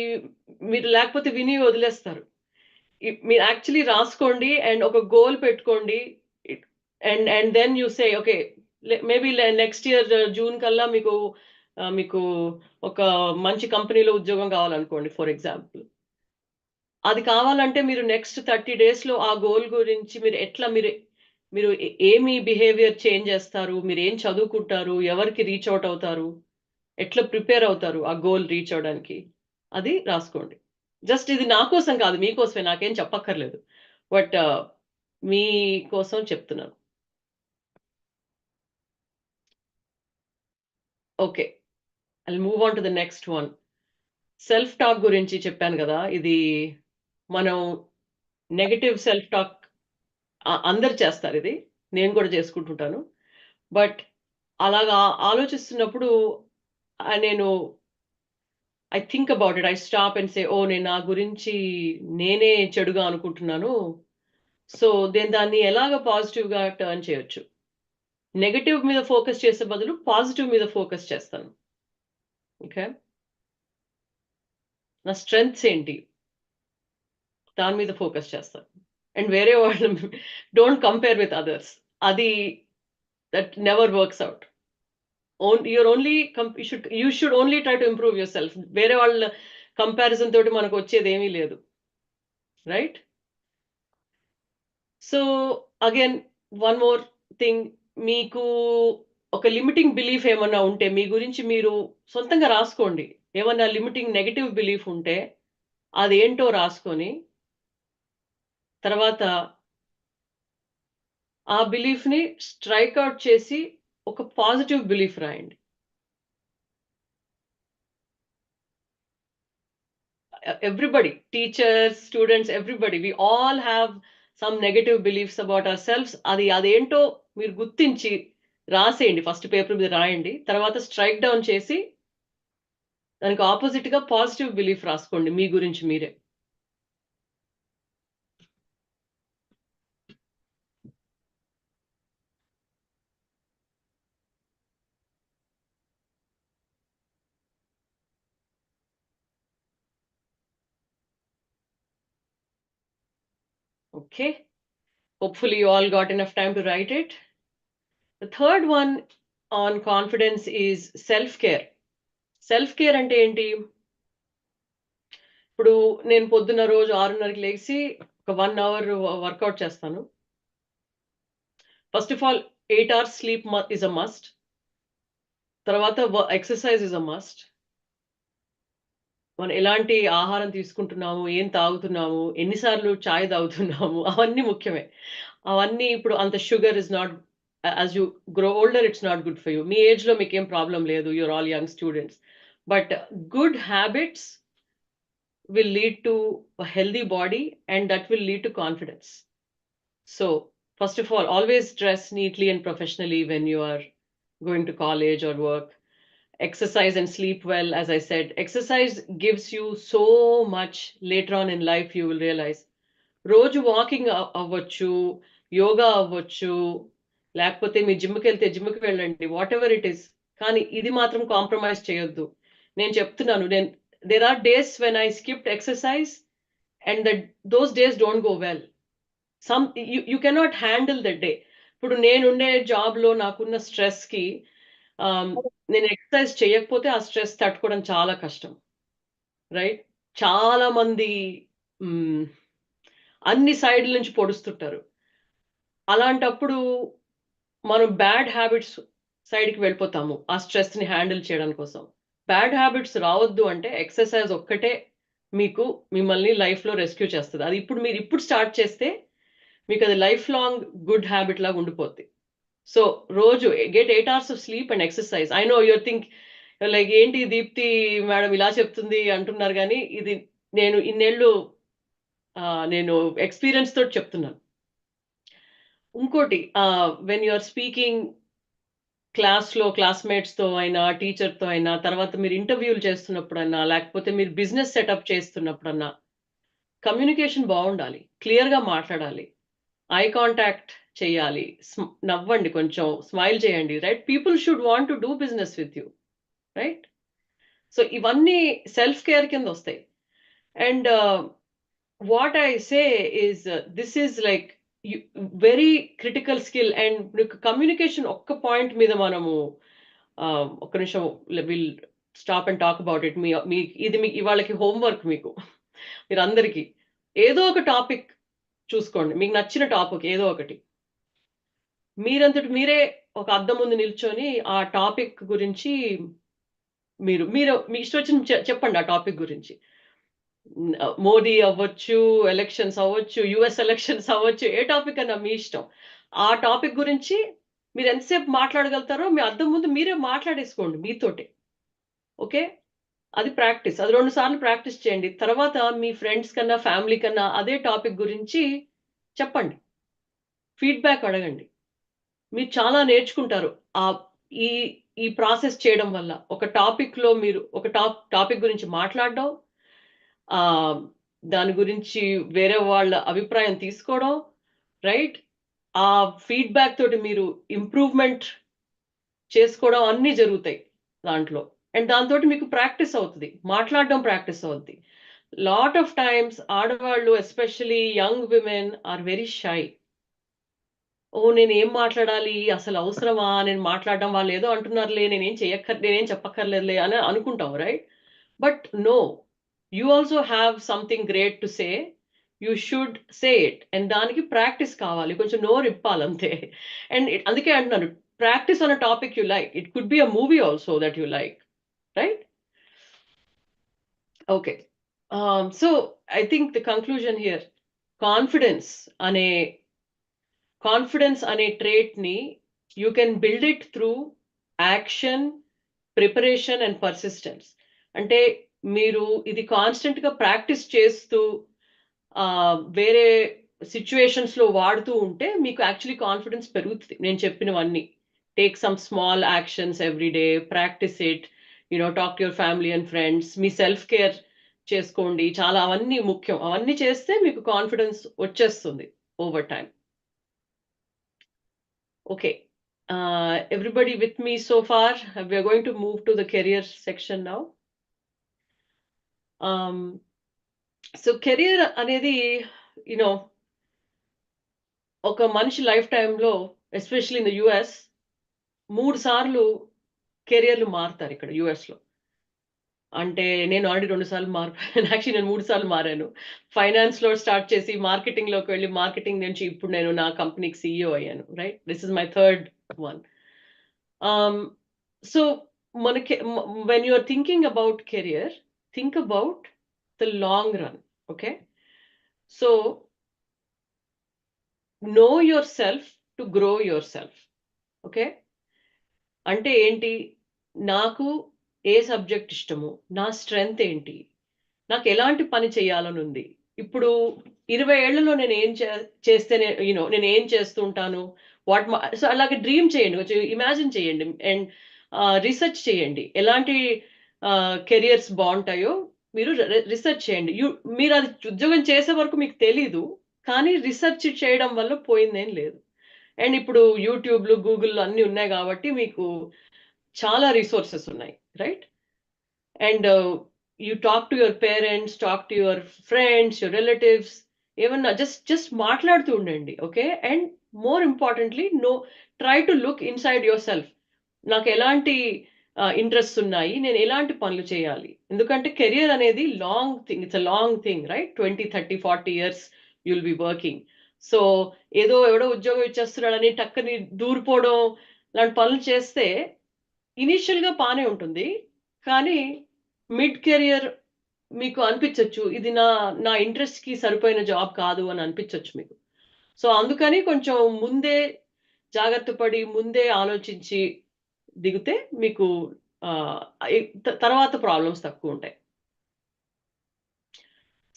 S3: మీరు లేకపోతే విని వదిలేస్తారు. మీరు యాక్చువల్లీ రాసుకోండి అండ్ ఒక గోల్ పెట్టుకోండి. And then you say okay, maybe next year June కల్లా మీకు ఒక మంచి కంపెనీలో ఉద్యోగం కావాలనుకోండి ఫర్ ఎగ్జాంపుల్. అది కావాలంటే మీరు నెక్స్ట్ 30 days లో ఆ గోల్ గురించి మీరు ఏమి బిహేవియర్ చేంజ్ చేస్తారు, మీరు ఏం చదువుకుంటారు, ఎవరికి రీచ్ అవుట్ అవుతారు, ఎట్లా ప్రిపేర్ అవుతారు ఆ గోల్ రీచ్ అవడానికి, అది రాసుకోండి. జస్ట్ ఇది నా కోసం కాదు, మీకోసమే, నాకేం చెప్పక్కర్లేదు. బట్ మీకోసం చెప్తున్నాను. Okay, I move on to the next one. Self talk గురించి చెప్పాను కదా. ఇది మనం నెగటివ్ సెల్ఫ్ టాక్ అందరు చేస్తారు. ఇది నేను కూడా చేసుకుంటుంటాను. బట్ అలాగా ఆలోచిస్తున్నప్పుడు నేను I think about it. I stop and say, oh నేను నా గురించి నేనే చెడుగా అనుకుంటున్నాను. సో దాన్ని ఎలాగ పాజిటివ్గా టర్న్ చేయొచ్చు? నెగటివ్ మీద ఫోకస్ చేసే బదులు పాజిటివ్ మీద ఫోకస్ చేస్తాను. ఓకే, నా స్ట్రెంగ్త్స్ ఏంటి దాని మీద ఫోకస్ చేస్తాను. అండ్ వేరే వాళ్ళు డోంట్ కంపేర్ విత్ అదర్స్. అది that never works out. You should only try to improve your self. వేరే వాళ్ళ కంపారిజన్ తోటి మనకు వచ్చేది ఏమీ లేదు, right? So again one more thing, మీకు ఒక లిమిటింగ్ బిలీఫ్ ఏమన్నా ఉంటే మీ గురించి మీరు సొంతంగా రాసుకోండి. ఏమన్నా లిమిటింగ్ నెగటివ్ బిలీఫ్ ఉంటే అదేంటో రాసుకొని తర్వాత ఆ బిలీఫ్ ని స్ట్రైక్ అవుట్ చేసి ఒక పాజిటివ్ బిలీఫ్ రాయండి. Everybody, teachers, students, everybody, we all have some negative beliefs about ourselves. అదేంటో మీరు గుర్తించి రాసేయండి. ఫస్ట్ పేపర్ మీద రాయండి. తర్వాత స్ట్రైక్ డౌన్ చేసి దానికి ఆపోజిట్‌గా పాజిటివ్ బిలీఫ్ రాసుకోండి మీ గురించి మీరే. Okay. Hopefully you all got enough time to write it. The third one on confidence is self-care. Self-care అంటే ఏంటి? ఇప్పుడు నేను పొద్దున్న రోజు 6:30కి లెగిసి ఒక 1 అవర్ వర్కౌట్ చేస్తాను. First of all 8 hours sleep is a must. తర్వాత ఎక్సర్సైజ్ ఈస్ అ మస్ట్. మనం ఎలాంటి ఆహారం తీసుకుంటున్నాము, ఏం తాగుతున్నాము, ఎన్నిసార్లు చాయ్ తాగుతున్నాము అవన్నీ ముఖ్యమే. అవన్నీ ఇప్పుడు అంత sugar is not as you grow older it's not good for you. మీ ఏజ్‌లో మీకేం ప్రాబ్లమ్ లేదు. You are all young students. But good habits will lead to a healthy body and that will lead to confidence. So, first of all, always dress neatly and professionally when you are going to college or work. Exercise and sleep well, as I said. Exercise gives you so much later on in life, you will realize. రోజు walking అవ్వచ్చు, యోగా అవ్వచ్చు, లేకపోతే మీ జిమ్‌కి వెళ్తే జిమ్‌కి వెళ్ళండి. Whatever it is. కానీ ఇది మాత్రం కాంప్రమైజ్ చేయొద్దు. నేను చెప్తున్నాను. there are days when I skipped exercise and those days don't go well. You cannot handle that day. ఇప్పుడు నేనుండే జాబ్‌లో నాకున్న స్ట్రెస్‌కి నేను ఎక్సర్సైజ్ చేయకపోతే ఆ స్ట్రెస్ తట్టుకోవడం చాలా కష్టం. రైట్? చాలా మంది అన్ని సైడ్‌ల నుంచి పొడుస్తుంటారు. అలాంటప్పుడు మనం బ్యాడ్ హ్యాబిట్స్ సైడ్‌కి వెళ్ళిపోతాము. ఆ స్ట్రెస్‌ని హ్యాండిల్ చేయడం కోసం. బ్యాడ్ హ్యాబిట్స్ రావద్దు అంటే ఎక్సర్సైజ్ ఒక్కటే మీకు మిమ్మల్ని లైఫ్‌లో రెస్క్యూ చేస్తది. అది మీరు ఇప్పుడు స్టార్ట్ చేస్తే మీకది లైఫ్ లాంగ్ గుడ్ హ్యాబిట్ లాగా ఉండిపోద్ది. సో, రోజు get 8 hours of sleep and exercise. I know your think like ఏంటి దీప్తి మేడం ఇలా చెప్తుంది అంటున్నారు గానీ, ఇది నేను ఇన్నేళ్ళు నేను ఎక్స్‌పీరియన్స్ తోటి చెప్తున్నాను. ఇంకోటి వెన్ యూ ఆర్ స్పీకింగ్ క్లాస్‌లో క్లాస్‌మేట్స్‌తో అయినా, టీచర్‌తో అయినా, తర్వాత మీరు ఇంటర్వ్యూలు చేస్తున్నప్పుడన్నా, లేకపోతే మీరు బిజినెస్ సెటప్ చేస్తున్నప్పుడన్నా, కమ్యూనికేషన్ బావుండాలి. క్లియర్‌గా మాట్లాడాలి. ఐ కాంటాక్ట్ చేయాలి. నవ్వండి కొంచెం, స్మైల్ చేయండి. Right? People should want to do business with you. Right? So, ఇవన్నీ సెల్ఫ్ కేర్ కిందొస్తాయి. And what I say is this is like very critical skill. And మీకు కమ్యూనికేషన్ ఒక్క పాయింట్ మీద మనము ఒక్క నిమిషం will stop and talk about it. ఇది మీకు ఇవాళకి హోంవర్క్ మీకు మీరందరికీ. ఏదో ఒక టాపిక్ చూసుకోండి. మీకు నచ్చిన టాపిక్ ఏదో ఒకటి. మీరంతట మీరే ఒక అద్దం ముందు నిల్చొని ఆ టాపిక్ గురించి మీరు మీ ఇష్టం వచ్చింది చెప్పండి ఆ టాపిక్ గురించి. మోదీ అవ్వచ్చు, ఎలక్షన్స్ అవ్వచ్చు, యూఎస్ ఎలక్షన్స్ అవ్వచ్చు, ఏ టాపిక్ అన్నా మీ ఇష్టం. ఆ టాపిక్ గురించి మీరు ఎంతసేపు మాట్లాడగలుగుతారో మీ అద్దం ముందు మీరే మాట్లాడేసుకోండి మీతోటే. ఓకే? అది ప్రాక్టీస్. అది 2 సార్లు ప్రాక్టీస్ చేయండి. తర్వాత మీ ఫ్రెండ్స్ కన్నా, ఫ్యామిలీ కన్నా అదే టాపిక్ గురించి చెప్పండి. ఫీడ్‌బ్యాక్ అడగండి. మీరు చాలా నేర్చుకుంటారు. ఈ ఈ ప్రాసెస్ చేయడం వల్ల. ఒక టాపిక్‌లో మీరు ఒక టాపిక్ గురించి మాట్లాడడం, ఆహ్, దాని గురించి వేరే వాళ్ళ అభిప్రాయం తీసుకోవడం, రైట్? ఆ ఫీడ్‌బ్యాక్ తోటి మీరు ఇంప్రూవ్‌మెంట్ చేసుకోవడం అన్నీ జరుగుతాయి దాంట్లో. అండ్ దాంతోటి మీకు ప్రాక్టీస్ అవుతది. మాట్లాడడం ప్రాక్టీస్ అవుద్ది. లాట్ ఆఫ్ టైమ్స్ ఆడవాళ్ళు especially young women are very shy. Oh! నేనేం మాట్లాడాలి? అసలు అవసరమా? నేను మాట్లాడడం వాళ్ళేదో అంటున్నారులే. నేనేం చెప్పక్కర్లేదులే అని అనుకుంటాం. Right? But no. You also have something great to say. You should say it. And దానికి ప్రాక్టీస్ కావాలి. కొంచెం నోరిప్పాలంతే. అండ్ అందుకే అంటున్నాను. Practice on a topic you like. It could be a movie also that you like. Right? Okay. So, I think the conclusion here confidence అనే ట్రేట్‌ని you can build it through action, preparation and persistence. అంటే మీరు ఇది కాన్స్టెంట్‌గా practice చేస్తూ వేరే situations లో వాడుతూ ఉంటే మీకు యాక్చువల్లీ కాన్ఫిడెన్స్ పెరుగుతుంది. నేను చెప్పినవన్నీ take some small actions every day, practice it, talk to your family and friends, me self care చేసుకోండి. చాలా అవన్నీ ముఖ్యం. అవన్నీ చేస్తే మీకు కాన్ఫిడెన్స్ వచ్చేస్తుంది over time. Okay, everybody with me so far? We are going to move to the career section now. So career అనేది ఒక మనిషి లైఫ్ టైంలో, ఎస్పెషల్లీ ఇన్ ద యుఎస్, 3 సార్లు కెరియర్లు మారుతారు ఇక్కడ యుఎస్లో. అంటే నేను ఆల్రెడీ 2 సార్లు మారిపోయాను. యాక్చువల్లీ నేను 3 సార్లు మారాను. ఫైనాన్స్లో స్టార్ట్ చేసి మార్కెటింగ్లోకి వెళ్ళి, మార్కెటింగ్ నుంచి ఇప్పుడు నేను నా కంపెనీకి CEO అయ్యాను. Right, this is my third one. So మనకి when you are thinking about career, think about the long run. Okay, so know your self to grow your self. Okay, అంటే ఏంటి? నాకు ఏ సబ్జెక్ట్ ఇష్టము, నా స్ట్రెంగ్త్ ఏంటి, నాకు ఎలాంటి పని చేయాలని ఉంది, ఇప్పుడు 20 ఏళ్లలో నేను ఏం చేస్తేనే నేను ఏం చేస్తుంటాను, సో అలాగే డ్రీమ్ చేయండి, కొంచెం ఇమాజిన్ చేయండి అండ్ రీసెర్చ్ చేయండి. ఎలాంటి కెరియర్స్ బాగుంటాయో మీరు రీసెర్చ్ చేయండి. మీరు అది ఉద్యోగం చేసే వరకు మీకు తెలీదు, కానీ రీసెర్చ్ చేయడం వల్ల పోయిందేం లేదు. అండ్ ఇప్పుడు యూట్యూబ్లు, గూగుల్ అన్నీ ఉన్నాయి కాబట్టి మీకు చాలా రిసోర్సెస్ ఉన్నాయి. Right, and you talk to your parents, talk to your friends, your relatives, ఏమన్నా జస్ట్ మాట్లాడుతూ ఉండండి. Okay, and more importantly try to look inside your self. నాకు ఎలాంటి ఇంట్రెస్ట్ ఉన్నాయి, నేను ఎలాంటి పనులు చేయాలి. ఎందుకంటే కెరియర్ అనేది long thing, it's a long thing. Right, 20, 30, 40 years you'll be working. So ఎవడో ఉద్యోగం ఇచ్చేస్తున్నాడని టక్కని దూరిపోవడం లాంటి పనులు చేస్తే ఇనీషియల్ గా బానే ఉంటుంది, కానీ మిడ్ కెరియర్ మీకు అనిపించవచ్చు ఇది నా ఇంట్రెస్ట్ కి సరిపోయిన జాబ్ కాదు అని అనిపించవచ్చు మీకు. సో అందుకని కొంచెం ముందే జాగ్రత్త పడి, ముందే ఆలోచించి దిగితే మీకు తర్వాత ప్రాబ్లమ్స్ తక్కువ ఉంటాయి.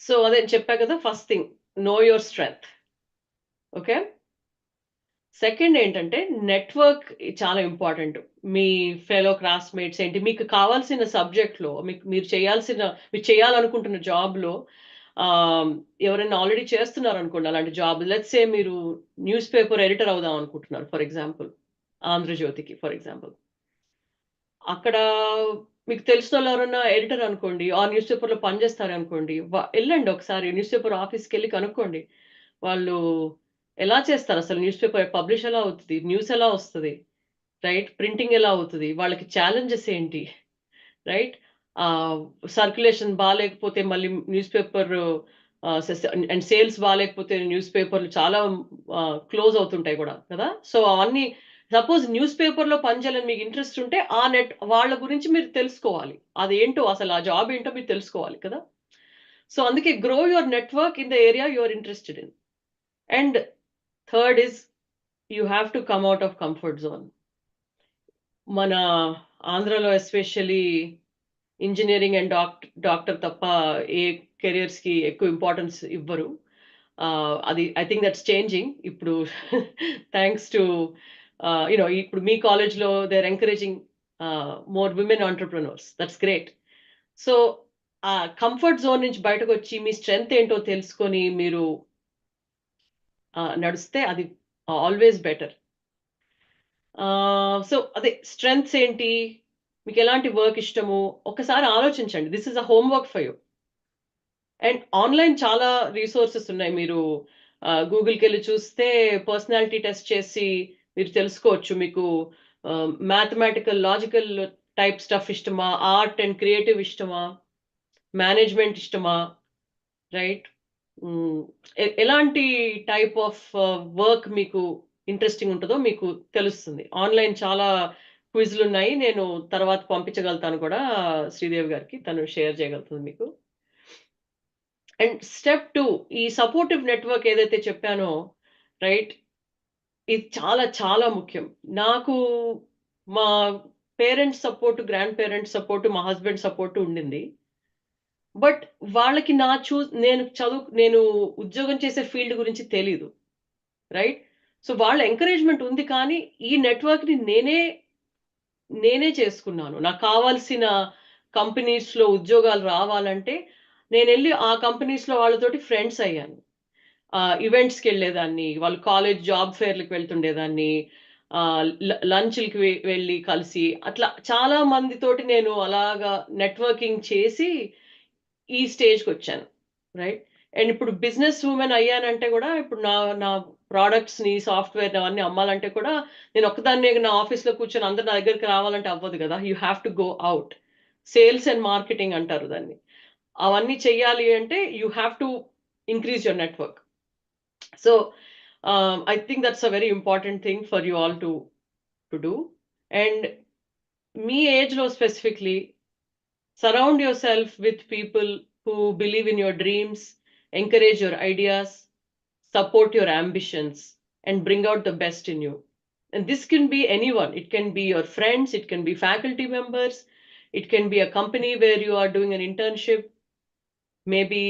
S3: సో అదే చెప్పా కదా, first thing know your strength. Okay, second ఏంటంటే నెట్వర్క్ చాలా ఇంపార్టెంట్. మీ ఫెలో క్లాస్మేట్స్ ఏంటి, మీకు కావాల్సిన సబ్జెక్ట్లో, మీరు చేయాలనుకుంటున్న జాబ్లో ఎవరైనా ఆల్రెడీ చేస్తున్నారు అనుకోండి అలాంటి జాబ్. లెట్స్ సే మీరు న్యూస్ పేపర్ ఎడిటర్ అవుదాం అనుకుంటున్నారు, ఫర్ ఎగ్జాంపుల్ ఆంధ్రజ్యోతికి ఫర్ ఎగ్జాంపుల్. అక్కడ మీకు తెలిసిన వాళ్ళు ఎవరన్నా ఎడిటర్ అనుకోండి, ఆ న్యూస్ పేపర్లో పనిచేస్తారు అనుకోండి, వెళ్ళండి ఒకసారి న్యూస్ పేపర్ ఆఫీస్కి వెళ్ళి కనుక్కోండి వాళ్ళు ఎలా చేస్తారు, అసలు న్యూస్ పేపర్ పబ్లిష్ ఎలా అవుతుంది, న్యూస్ ఎలా వస్తుంది, రైట్, ప్రింటింగ్ ఎలా అవుతుంది, వాళ్ళకి ఛాలెంజెస్ ఏంటి, రైట్, సర్క్యులేషన్ బాగాలేకపోతే మళ్ళీ న్యూస్ పేపర్ అండ్ సేల్స్ బాగాలేకపోతే న్యూస్ పేపర్లు చాలా క్లోజ్ అవుతుంటాయి కూడా కదా. సో అవన్నీ, సపోజ్ న్యూస్ పేపర్లో పనిచేయాలని మీకు ఇంట్రెస్ట్ ఉంటే వాళ్ళ గురించి మీరు తెలుసుకోవాలి, అదేంటో అసలు ఆ జాబ్ ఏంటో మీరు తెలుసుకోవాలి కదా. సో అందుకే grow your network in the area you are interested in. And third is you have to come out of comfort zone. మన ఆంధ్రలో ఎస్పెషల్లీ ఇంజనీరింగ్ అండ్ డాక్టర్ తప్ప ఏ కెరియర్స్కి ఎక్కువ ఇంపార్టెన్స్ ఇవ్వరు. అది ఐ థింక్ దట్స్ చేంజింగ్ ఇప్పుడు. Thanks to ఇప్పుడు మీ కాలేజ్లో they are encouraging more women entrepreneurs, that's great. So ఆ కంఫర్ట్ జోన్ నుంచి బయటకు వచ్చి మీ స్ట్రెంగ్త్ ఏంటో తెలుసుకొని మీరు నడిస్తే అది ఆల్వేస్ బెటర్. సో అదే స్ట్రెంగ్త్స్ ఏంటి, మీకు ఎలాంటి వర్క్ ఇష్టము ఒకసారి ఆలోచించండి. This is a homework for you. And online చాలా రీసోర్సెస్ ఉన్నాయి. మీరు గూగుల్కి వెళ్ళి చూస్తే పర్సనాలిటీ టెస్ట్ చేసి మీరు తెలుసుకోవచ్చు. మీకు మ్యాథమెటికల్, లాజికల్ టైప్ స్టఫ్ ఇష్టమా, ఆర్ట్ అండ్ క్రియేటివ్ ఇష్టమా, మేనేజ్మెంట్ ఇష్టమా, రైట్, ఎలాంటి టైప్ ఆఫ్ వర్క్ మీకు ఇంట్రెస్టింగ్ ఉంటుందో మీకు తెలుస్తుంది. ఆన్లైన్ చాలా క్విజ్లు ఉన్నాయి, నేను తర్వాత పంపించగలుగుతాను కూడా శ్రీదేవి గారికి, తను షేర్ చేయగలుగుతుంది మీకు. అండ్ స్టెప్ 2, ఈ సపోర్టివ్ నెట్వర్క్ ఏదైతే చెప్పానో, రైట్, ఇది చాలా చాలా ముఖ్యం. నాకు మా parents support, grand parents support, మా హస్బెండ్ సపోర్ట్ ఉండింది. బట్ వాళ్ళకి నేను ఉద్యోగం చేసే ఫీల్డ్ గురించి తెలీదు. రైట్? సో వాళ్ళ ఎంకరేజ్‌మెంట్ ఉంది, కానీ ఈ నెట్‌వర్క్‌ని నేనే చేసుకున్నాను. నాకు కావాల్సిన కంపెనీస్‌లో ఉద్యోగాలు రావాలంటే నేనెళ్ళి ఆ కంపెనీస్‌లో వాళ్ళతోటి ఫ్రెండ్స్ అయ్యాను. ఈవెంట్స్‌కెళ్ళేదాన్ని. వాళ్ళు కాలేజ్ జాబ్ ఫెయిర్‌లకి వెళ్తుండేదాన్ని. లంచ్‌లకి వెళ్ళి కలిసి అట్లా చాలా మందితోటి నేను అలాగా నెట్వర్కింగ్ చేసి ఈ స్టేజ్‌కొచ్చాను. రైట్? అండ్ ఇప్పుడు బిజినెస్ వుమెన్ అయ్యానంటే గూడా ఇప్పుడు నా నా ప్రొడక్ట్స్‌ని, సాఫ్ట్‌వేర్‌ని అవన్నీ అమ్మాలంటే కూడా నేను ఒక్కదాన్నే నా ఆఫీస్‌లో కూర్చొని అందరూ నా దగ్గరికి రావాలంటే అవ్వదు గదా! You have to go out. Sales and marketing అంటారు దాన్ని. అవన్నీ చెయ్యాలి అంటే you have to increase your network. So, I think that's a very important thing for you all to do. And me age lo specifically, surround yourself with people who believe in your dreams, encourage your ideas, support your ambitions, and bring out the best in you. And this can be anyone. It can be your friends, it can be faculty members, it can be a company where you are doing an internship, maybe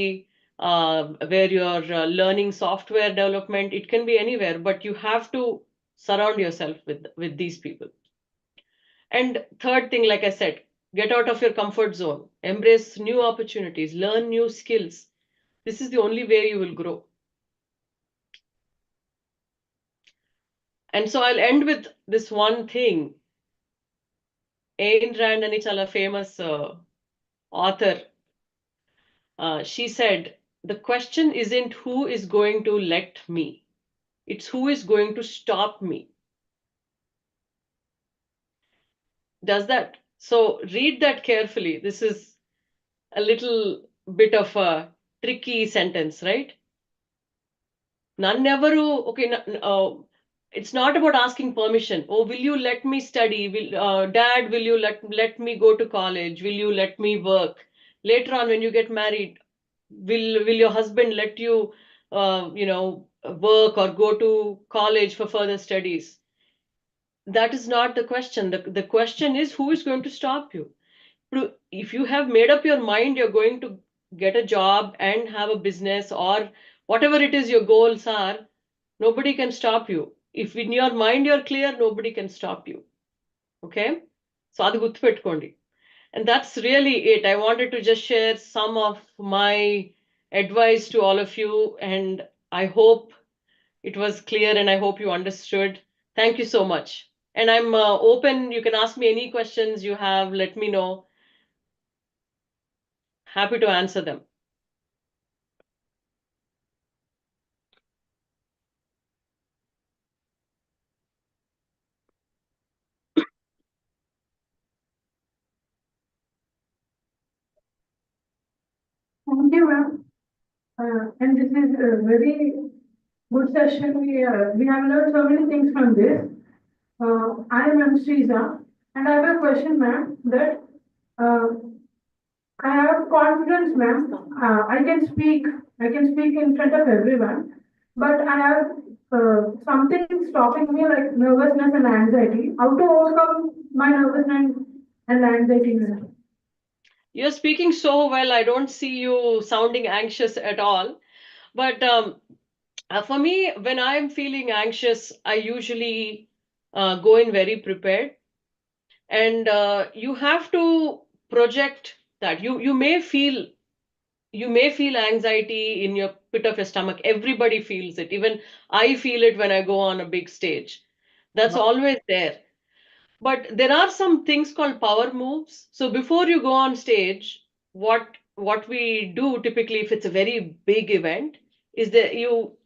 S3: where you're learning software development. It can be anywhere, but you have to surround yourself with these people. And third thing, like I said, get out of your comfort zone, embrace new opportunities, learn new skills. This is the only way you will grow. And so I'll end with this one thing. Ayn Rand, and chala famous author, she said, the question isn't who is going to let me, it's who is going to stop me. Does that? So read that carefully. This is a little bit of a tricky sentence, right? Nannevaru, okay, it's not about asking permission. Oh, will you let me study? Dad, will you let me go to college? Will you let me work? Later on, when you get married, will your husband let you, work or go to college for further studies? That is not the question. The question is who is going to stop you? If you have made up your mind, you're going to get a job and have a business or whatever it is your goals are, nobody can stop you. If in your mind you're clear, nobody can stop you. Okay? So adi guttupettukondi. And that's really it. I wanted to just share some of my advice to all of you, and I hope it was clear and I hope you understood. Thank you so much. And I'm open. You can ask me any questions you have. Let me know. Happy to answer them.
S2: Thank you, ma'am. And this is a very good session. We have learned so many things from this. I am Sriza, and I have a question, ma'am, that uh, I have confidence, ma'am. I can speak in front of everyone, but I have something stopping me like nervousness and anxiety. How to overcome my nervousness and anxiety, ma'am?
S3: You're speaking so well. I don't see you sounding anxious at all. But for me, when I'm feeling anxious, I usually go in very prepared. And you have to project that. You may feel anxiety in your pit of your stomach. Everybody feels it. Even I feel it when I go on a big stage. That's always there. But there are some things called power moves. So before you go on stage, what we do typically, if it's a very big event, is that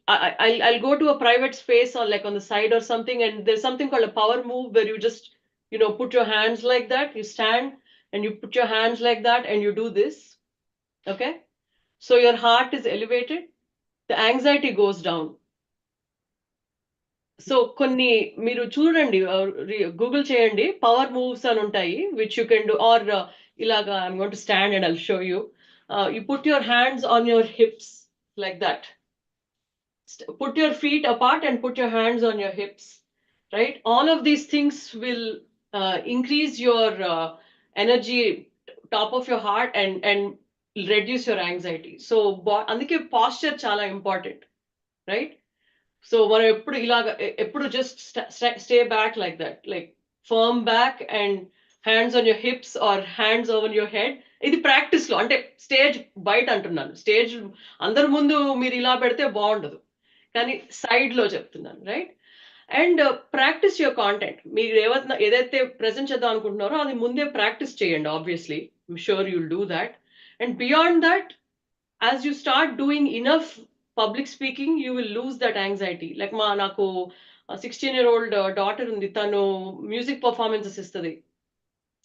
S3: I'll go to a private space or like on the side or something, and there's something called a power move where you just put your hands like that. You stand and you put your hands like that and you do this. Okay, so your heart is elevated, the anxiety goes down. So కొన్ని మీరు చూడండి, Google చేయండి, power moves అని ఉంటాయి, which you can do. Or ఇలాగా I'm going to stand and I'll show you. You put your hands on your hips like that. Put your feet apart and put your hands on your hips, right? All of these things will increase your energy, top of your heart, and reduce your anxiety. So అందుకే posture చాలా important, right? So మనం ఎప్పుడు ఇలాగ ఎప్పుడు just stay back like that, like firm back and hands on your hips or hands over your head. ఇది practice లో, అంటే stage బయట అంటున్నాను, స్టేజ్ అందరి ముందు మీరు ఇలా పెడితే బాగుండదు, కానీ సైడ్ లో చెప్తున్నాను, right? And practice your content. మీరు ఏదైతే ప్రెజెంట్ చేద్దాం అనుకుంటున్నారో అది ముందే ప్రాక్టీస్ చేయండి. Obviously I'm sure you'll do that. And beyond that, as you start doing enough public speaking, you will lose that anxiety. Like నాకు 16-year-old డాటర్ ఉంది, తను మ్యూజిక్ పర్ఫార్మెన్సెస్ ఇస్తుంది.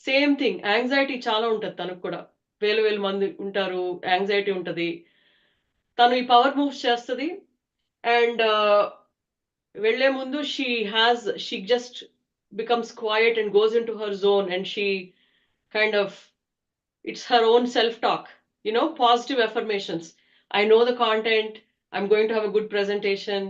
S3: సేమ్ థింగ్, యాంగ్జైటీ చాలా ఉంటుంది తనకు కూడా. వేల మంది ఉంటారు, యాంగ్జైటీ ఉంటుంది. తను ఈ పవర్ మూవ్స్ చేస్తుంది అండ్ వెళ్లే ముందు she just becomes quiet and goes into her zone, and she kind of, it's her own self talk, positive affirmations. I know the content, I'm going to have a good presentation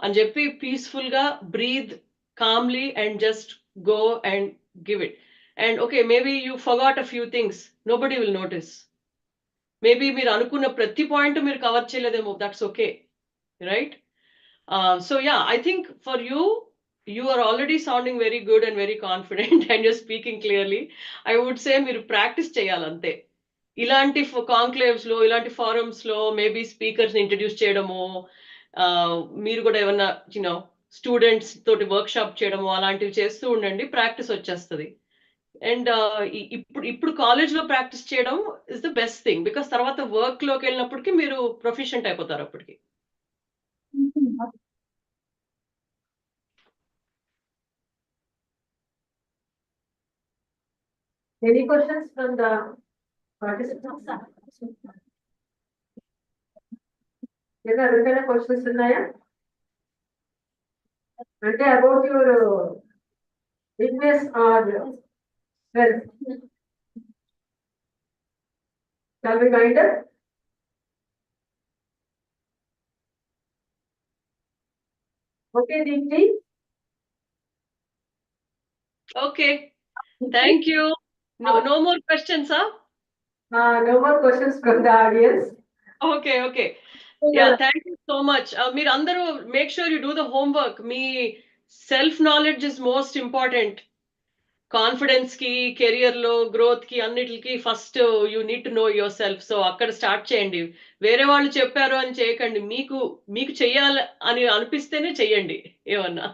S3: and చెప్పి peaceful ga breathe calmly and just go and give it. And okay, maybe you forgot a few things, nobody will notice. Maybe మీరు అనుకున్న ప్రతి point మీరు cover చేయలేదేమో, that's okay, right? So yeah, I think for you, you are already sounding very good and very confident and you're speaking clearly. I would say మీరు practice చేయాలంతే. ఇలాంటి కాంక్లేవ్స్ లో, ఇలాంటి forms లో maybe speakers introduce చేయడము, మీరు కూడా ఏమన్నా students తోటి వర్క్ షాప్ చేయడము, అలాంటివి చేస్తూ ఉండండి, ప్రాక్టీస్ వచ్చేస్తుంది. అండ్ ఇప్పుడు కాలేజ్ లో ప్రాక్టీస్ చేయడం is the best thing, because తర్వాత వర్క్ లోకి వెళ్ళినప్పటికీ మీరు ప్రొఫిషియెంట్ అయిపోతారు అప్పటికి.
S2: Any questions from the participants? ఎవరికైనా క్వశ్చన్స్ ఉన్నాయా? అంటే about your weakness are strength. Shall we wind up? Okay, Deepti.
S3: Okay, thank you. No more questions, huh?
S2: No more questions from the audience.
S3: Okay. Yeah, thank you so much. మీరు అందరూ make sure you do the homework. Me self knowledge is most important. Confidence కి, career లో growth కి, అన్నిటికి first you need to know your self. So అక్కడ start చేయండి. వేరే వాళ్ళు చెప్పారు అని చేయకండి, మీకు చెయ్యాలి అని అనిపిస్తేనే చెయ్యండి ఏమన్నా.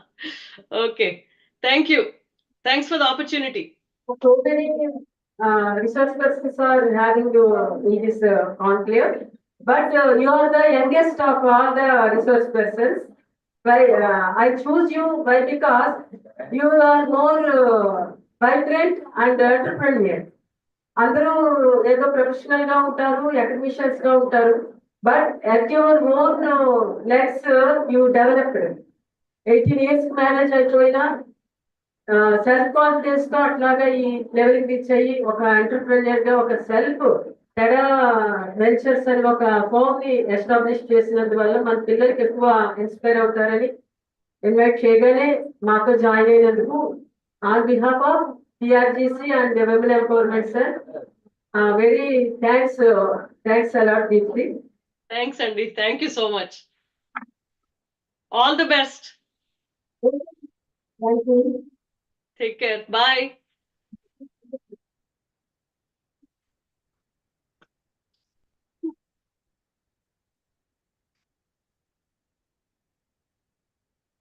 S3: Okay, thank you, thanks for the opportunity.
S2: So many research persons are having in this conclave, but you are the youngest of all the research persons. Why I choose you? Why? Because you are more vibrant and entrepreneur. అందరూ ఏదో professional గా ఉంటారు, academicians గా ఉంటారు, but at your own legs you developed. 18 years marriage అయిపోయినా self confidence తో అట్లాగా ఈ లెవెల్ రీచ్ అయ్యి ఒక ఎంటర్ప్రెన్యూర్ గా ఒక సెల్ఫ్ టెడా వెంచర్స్ అని ఒక ఫామ్ ని ఎస్టాబ్లిష్ చేసినందువల్ల మన పిల్లలకి ఎక్కువ ఇన్స్పైర్ అవుతారని ఇన్వైట్ చేయగానే మాతో జాయిన్ అయినందుకు on behalf of TRGC and the Women Empowerment, sir. Very thanks a lot, Deepti.
S3: Thanks, Andy. Thank you so much. All the best.
S2: Thank you.
S3: Take care. Bye.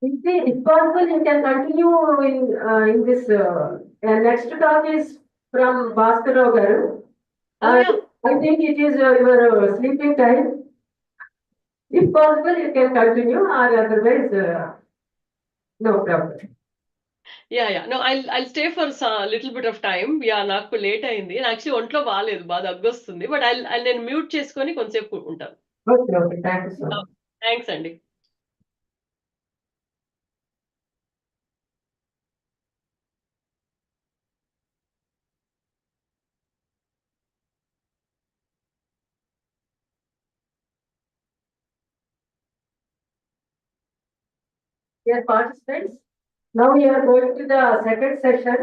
S2: Deepti, if possible, you can continue in this. Next talk is from Bhaskar Rao garu.
S3: Yeah.
S2: I think it is your sleeping time. If possible, you can continue, or otherwise, no problem.
S3: Yeah. No, I'll stay for a little bit of time. Yeah, నాకు late అయింది. Actually ఒంట్లో బాగాలేదు, బాగా దగ్గొస్తుంది. But నేను mute చేసుకొని కొంచెంసేపు ఉంటాను.
S2: Okay. Thank you so much.
S3: Thanks అండి.
S2: Dear participants, now we are going to the second session.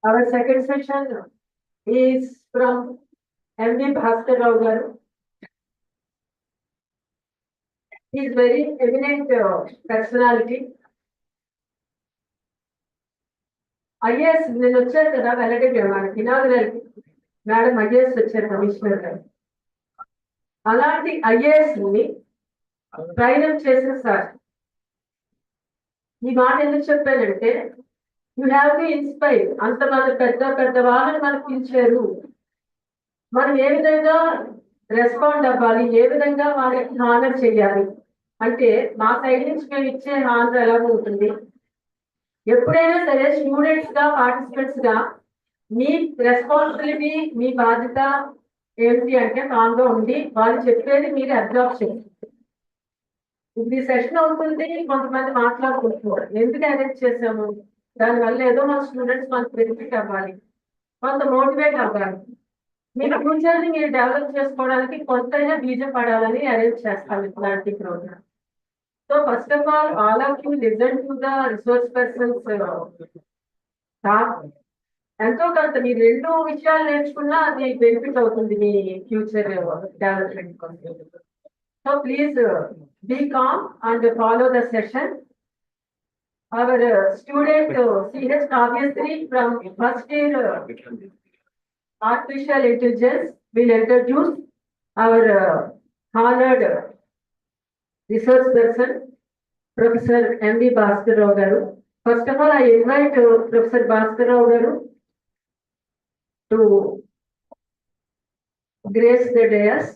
S2: Our second session is from M.V. Bhaskar Rao garu. He is very eminent personality. IAS నేను వచ్చాను కదా వెళ్ళటం మనకి madam IAS వచ్చారు commissioner గారు. అలాంటి IAS ని ట్రైన్ చేసిన సార్. ఈ మాట ఎందుకు చెప్పానంటే యూ హ్యావ్ టు ఇన్స్పైర్. అంతమంది పెద్ద పెద్ద వాళ్ళని మనకు పిలిచారు, మనం ఏ విధంగా రెస్పాండ్ అవ్వాలి, ఏ విధంగా వాళ్ళకి హానర్ చేయాలి అంటే మా సైడ్ నుంచి మేము ఇచ్చే హానర్ ఎలా ఉంటుంది. ఎప్పుడైనా సరే స్టూడెంట్స్ గా పార్టిసిపెంట్స్ గా మీ రెస్పాన్సిబిలిటీ మీ బాధ్యత ఏంటి అంటే కామ్గా ఉండి వాళ్ళు చెప్పేది మీరు అబ్జర్వ్ చేయండి. ఇది సెషన్ అవుతుంది, కొంతమంది మాట్లాడుకుంటున్నారు ఎందుకు అరేంజ్ చేసాము, దానివల్ల ఏదో మన స్టూడెంట్స్ మనకు బెనిఫిట్ అవ్వాలి, కొంత మోటివేట్ అవ్వాలి, మీరు ఫ్యూచర్ ని మీరు డెవలప్ చేసుకోవడానికి కొంతైనా బీజం పడాలని అరేంజ్ చేస్తాం ఇట్లాంటి program. So first of all of you listen to the resource persons talk. ఎంతో కొంత మీరు రెండు విషయాలు నేర్చుకున్నా అది బెనిఫిట్ అవుతుంది మీ ఫ్యూచర్ డెవలప్మెంట్ కోసం. So please be calm and follow the session. Our student CH Kavyasri from first year Artificial Intelligence will introduce our honored research person, Professor M.V. Bhaskar Rao garu. First of all, I invite Professor Bhaskar Rao garu to grace the dais.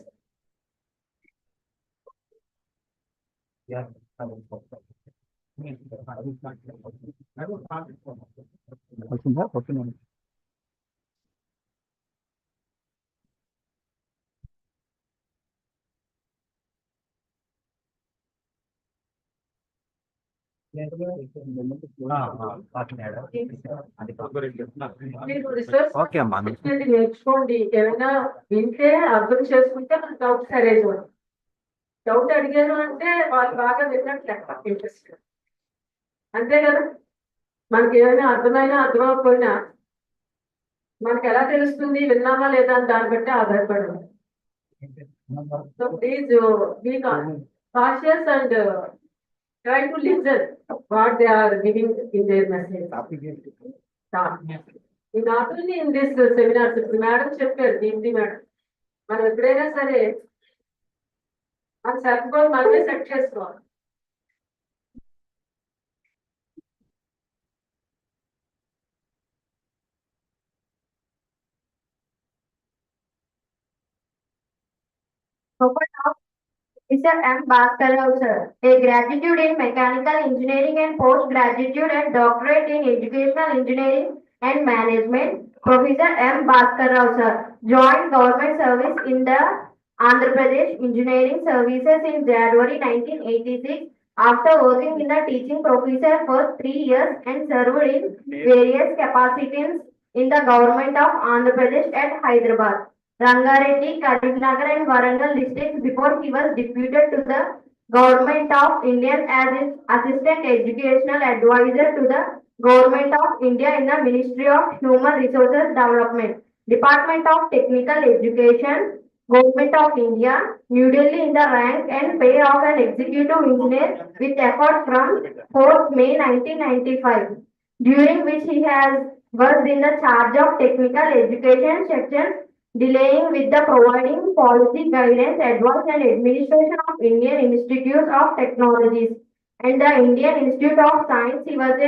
S2: మీరు research నేర్చుకోండి, ఏమైనా వింటే అర్థం చేసుకుంటే మన doubt సరే doubt అడిగారు అంటే వాళ్ళు బాగా విన్నట్టు లెక్క ఇంట్రెస్ట్. అంతే కదా, మనకి ఏమైనా అర్థమైనా అర్థం అవ్వకపోయినా మనకి ఎలా తెలుస్తుంది విన్నామా లేదా అని దాన్ని బట్టి ఆధారపడి ఉంది. So please be cautious and try to listen what they are giving in their message. Not only in this seminar, madam చెప్పారు దీప్తి మేడం, మనం ఎప్పుడైనా సరే మన సెల్ఫ్ గోల్ మనమే సెట్ చేసుకోవాలి.
S5: Mr. M. Bhaskar Rao, sir, a graduate in mechanical engineering and postgraduate and doctorate in educational engineering and management. Professor M. Bhaskar Rao, sir, joined government service in the Andhra Pradesh Engineering Services in January 1986. After working in the teaching professor for 3 years and served in various capacities in the government of Andhra Pradesh at Hyderabad, Rangareddy, Kakinada and Warangal districts before he was deputed to the Government of India as its Assistant Educational Advisor to the Government of India in the Ministry of Human Resources Development, Department of Technical Education, Government of India, New Delhi in the rank and pay of an executive engineer with effort from 4th May 1995, during which he has worked in the charge of technical education section, dealing with the providing policy guidance, advice and administration of Indian Institute of Technologies and the Indian Institute of Science. He was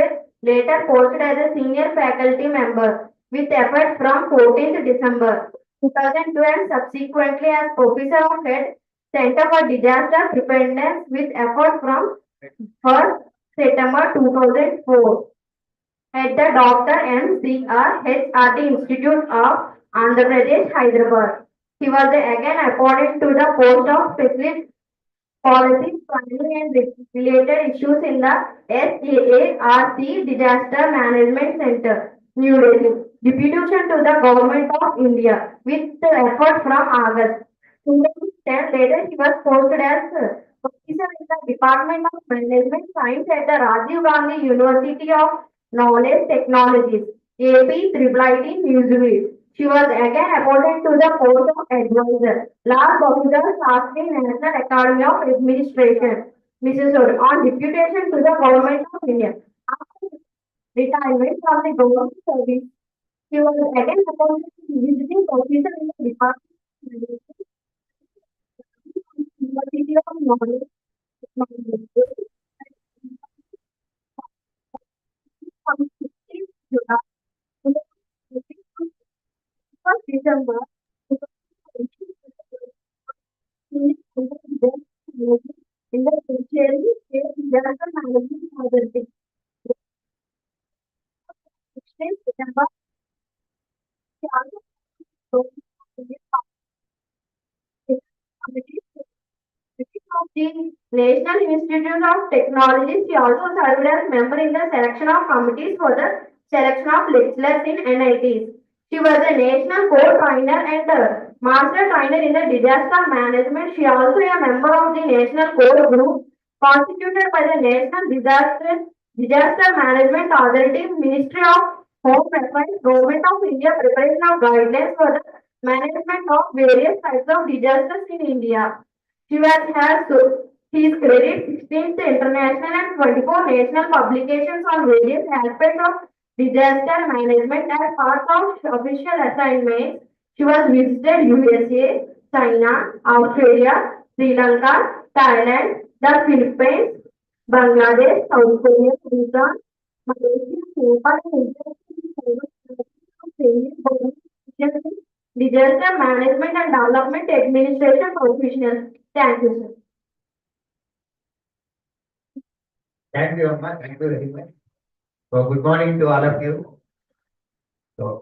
S5: later posted as a senior faculty member with effect from 14th December 2002 and subsequently as professor of Head Center for Disaster Preparedness with effort from 1st September 2004 at the Dr. M.C.R. HRD Institute of Andhra Pradesh, Hyderabad. He was again appointed to the post of Specialist Policy Planning and Related Issues in the SAARC Disaster Management Center, New Delhi. Deputation to the Government of India with effort from August 2010. Later, he was posted as professor in the Department of Management Science at the Rajiv Gandhi University of Knowledge Technologies, AP Triplighty Newsweek. She was again appointed to the post of advisor. Last officer, Shastri National Academy of Administration, Mrs. on deputation to the Government of India. After retirement from the government service, she was again appointed to visiting officer in the Department of University of Knowledge. On 16th July, first December, in the Cherry State Disaster Management Authority. 16th December, she also served in the committee of the National Institute of Technology. She also served as member in the selection of committees for the selection of lecturers in NITs. She was a national core trainer and master trainer in the disaster management. She also a member of the national core group constituted by the National Disaster Management Authority, Ministry of Home Affairs, Government of India, preparation of guidelines for the management of various types of disasters in India. She has his credit 16th international and 24 national publications on various aspects of disaster management as part of official assignments. She was visited USA, China, Australia, Sri Lanka, Thailand, the Philippines, Bangladesh, South Korea, Bhutan, Malaysia, Nepal, and international disaster management and development administration professionals. Thank you, sir.
S6: Thank you, Amma. Thank you very much. So, good morning to all of you. So,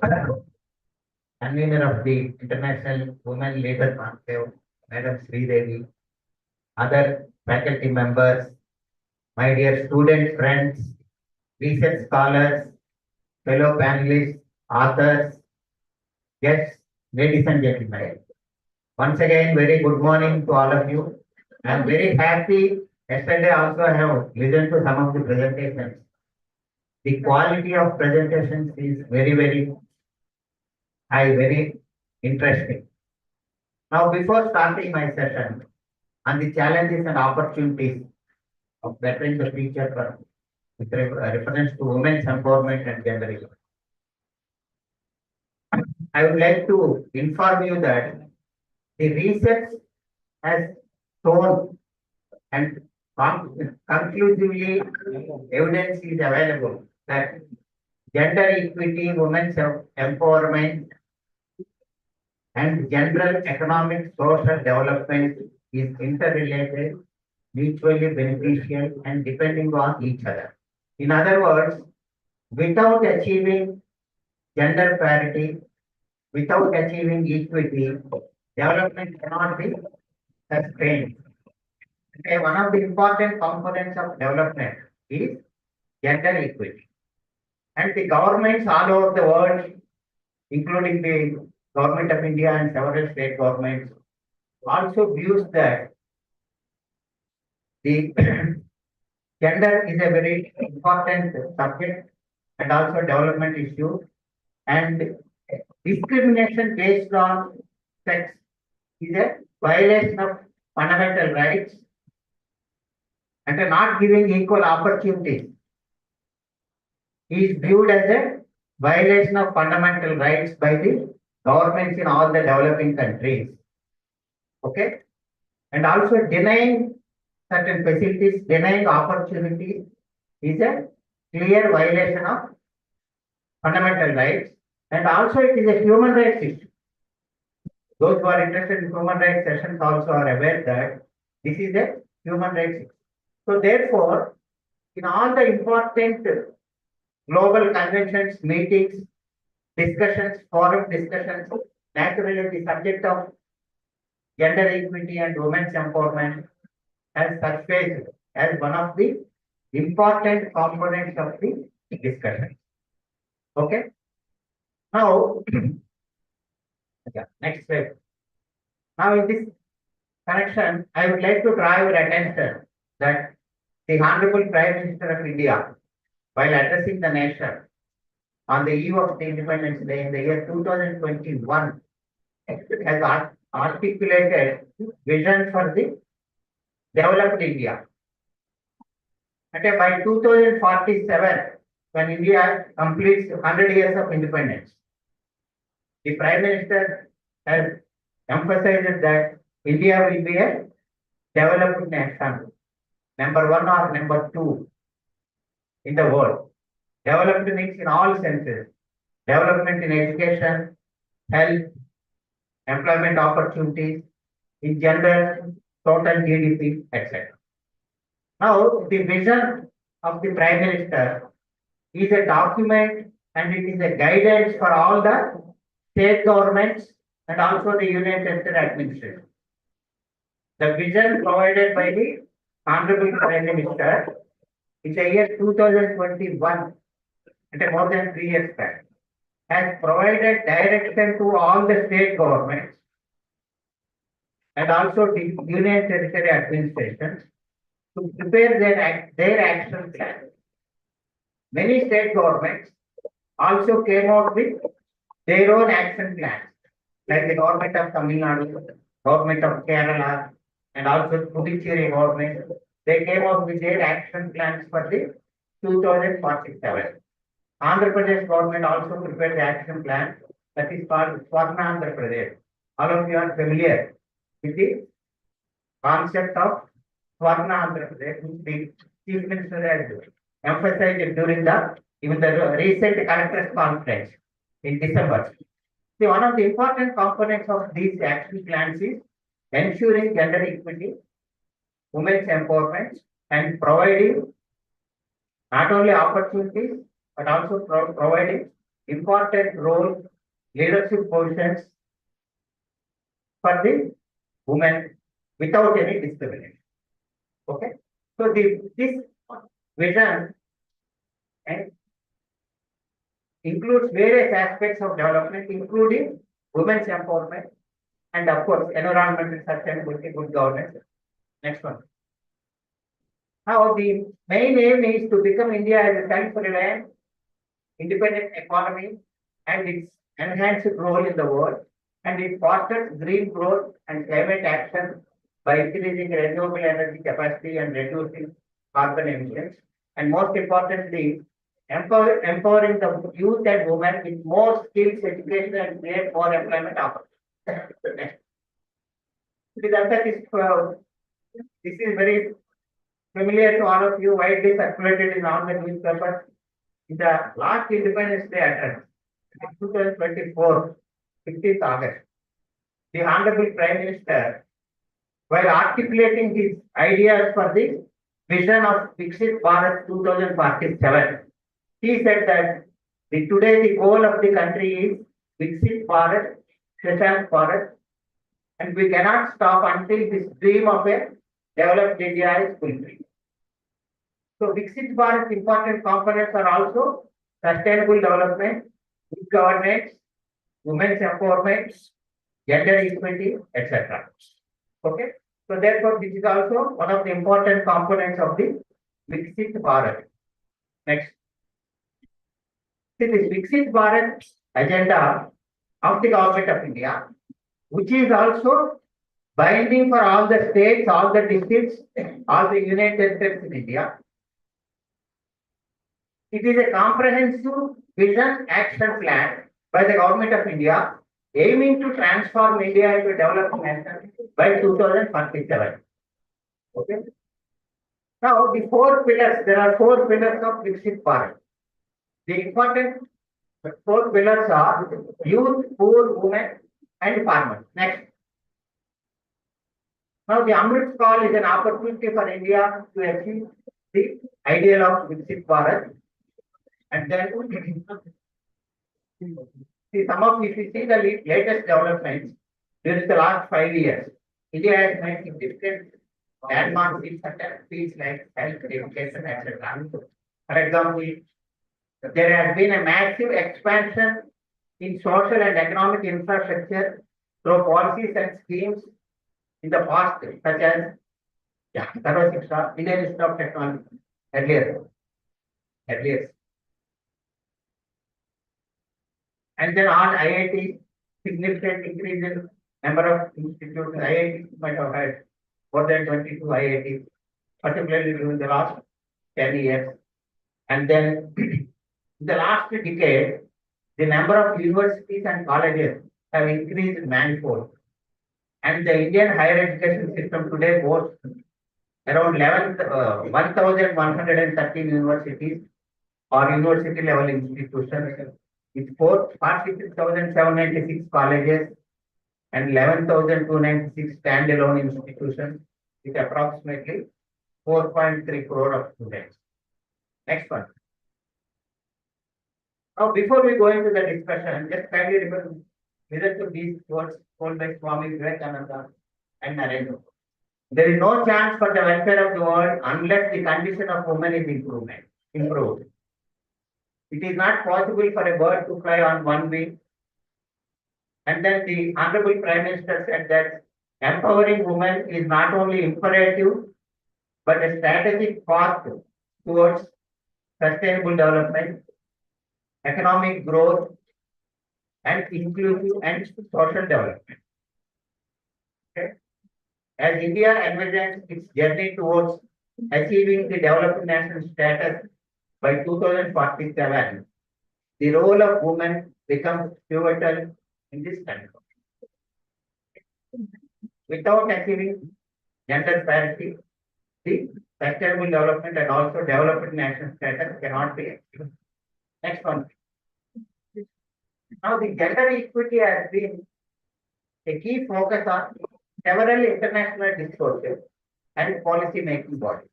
S6: convener of the International Women Leader Conclave, Madam Sri Devi, other faculty members, my dear student friends, research scholars, fellow panelists, authors, guests, ladies and gentlemen. Once again, very good morning to all of you. I am very happy. Yesterday also I have listened to some of the presentations. The quality of presentations is very, very high, very interesting. Now, before starting my session on the challenges and opportunities of bettering the future for with reference to women's empowerment and gender equality, I would like to inform you that the research has shown and conclusively evidence is available that gender equity, women's empowerment, and general economic social development is interrelated, mutually beneficial, and depending on each other. In other words, without achieving gender parity, without achieving equity, development cannot be sustained. Okay, one of the important components of development is gender equity. And the governments all over the world, including the government of India and several state governments, also views that the gender is a very important subject and also development issue. And discrimination based on sex is a violation of fundamental rights and not giving equal opportunities is viewed as a violation of fundamental rights by the governments in all the developing countries. Okay? And also denying certain facilities, denying opportunities is a clear violation of fundamental rights. And also it is a human rights issue. Those who are interested in human rights sessions also are aware that this is a human rights issue. So therefore, in all the important global conventions, meetings, discussions, forum discussions, naturally the subject of gender equity and women's empowerment has surfaced as one of the important components of the discussion. Okay. Now, yeah, next slide. Now, in this connection, I would like to draw your attention that the Honorable Prime Minister of India, while addressing the nation, on the eve of the Independence Day in the year 2021 has articulated vision for the developed India. And by 2047, when India completes 100 years of independence, the Prime Minister has emphasized that India will be a developed nation, number one or number two in the world. Developed means in all senses, development in education, health, employment opportunities, in general, total GDP, etc. Now, the vision of the Prime Minister is a document and it is a guidance for all the state governments and also the union territory administration. The vision provided by the Honorable Prime Minister in the year 2021, and more than 3 years back, has provided direction to all the state governments and also the union territory administrations to prepare their action plan. Many state governments also came out with their own action plans, like the government of Tamil Nadu, government of Kerala, and also Puducherry government. They came out with their action plans for the 2047. Andhra Pradesh government also prepared the action plan that is called Swarna Andhra Pradesh. All of you are familiar with the concept of Swarna Andhra Pradesh, which the Chief Minister has emphasized during the even the recent collectors conference in December. See, one of the important components of these action plans is ensuring gender equity, women's empowerment, and providing not only opportunities but also providing important role leadership positions for the women without any discrimination. Okay, so this vision and includes various aspects of development, including women's empowerment and of course environmental sustainability, good governance. Next one. Now the main aim is to become India as a self-reliant, independent economy and its enhanced role in the world, and it fosters green growth and climate action by increasing renewable energy capacity and reducing carbon emissions, and most importantly, empowering the youth and women with more skills, education, and create more employment opportunities. This is very familiar to all of you, widely circulated in all the newspapers. In the last Independence Day address, 2024, 15th August, the Honorable Prime Minister, while articulating his ideas for the vision of Viksit Bharat 2047, he said that today the goal of the country is Viksit Bharat, Shashank Bharat, and we cannot stop until this dream of a developed India is fulfilled. So Viksit Bharat's important components are also sustainable development, good governance, women's empowerment, gender equity, etc. Okay. So therefore, this is also one of the important components of the Viksit Bharat. Next. See, this Viksit Bharat agenda of the government of India, which is also binding for all the states, all the districts, all the union territories in India. It is a comprehensive vision action plan by the government of India aiming to transform India into a developed nation by 2047. Okay. Now, the 4 pillars, there are 4 pillars of Viksit Bharat. The important 4 pillars are youth, poor, women, and farmers. Next. Now, the Amrit Call is an opportunity for India to achieve the ideal of Viksit Bharat. And then, see, if you see the latest developments during the last 5 years, India has made significant landmarks in certain fields like health, education, etc. For example, there has been a massive expansion in social and economic infrastructure through policies and schemes in the past, such as Village Institute of Technology earlier. And then on IIT, significant increase in number of institutes. IIT might have had more than 22 IITs, particularly during the last 10 years. And then in the last decade, the number of universities and colleges have increased manifold. And the Indian higher education system today boasts around 1,113 universities or university level institutions with 46,796 colleges and 11,296 standalone institutions with approximately 4.3 crore of students. Next one. Now, before we go into the discussion, just kindly remember, listen to these words told by Swami Vivekananda and Narendra. There is no chance for the welfare of the world unless the condition of women is improved. It is not possible for a bird to fly on one wing. And then the Honorable Prime Minister said that empowering women is not only imperative, but a strategic path towards sustainable development, economic growth, and inclusive and social development. Okay? As India envisions its journey towards achieving the developed nation status by 2047, the role of women becomes pivotal in this country. Without achieving gender parity, the sustainable development and also developed nation status cannot be achieved. Next one. Now, the gender equity has been a key focus on several international discourses and policy making bodies.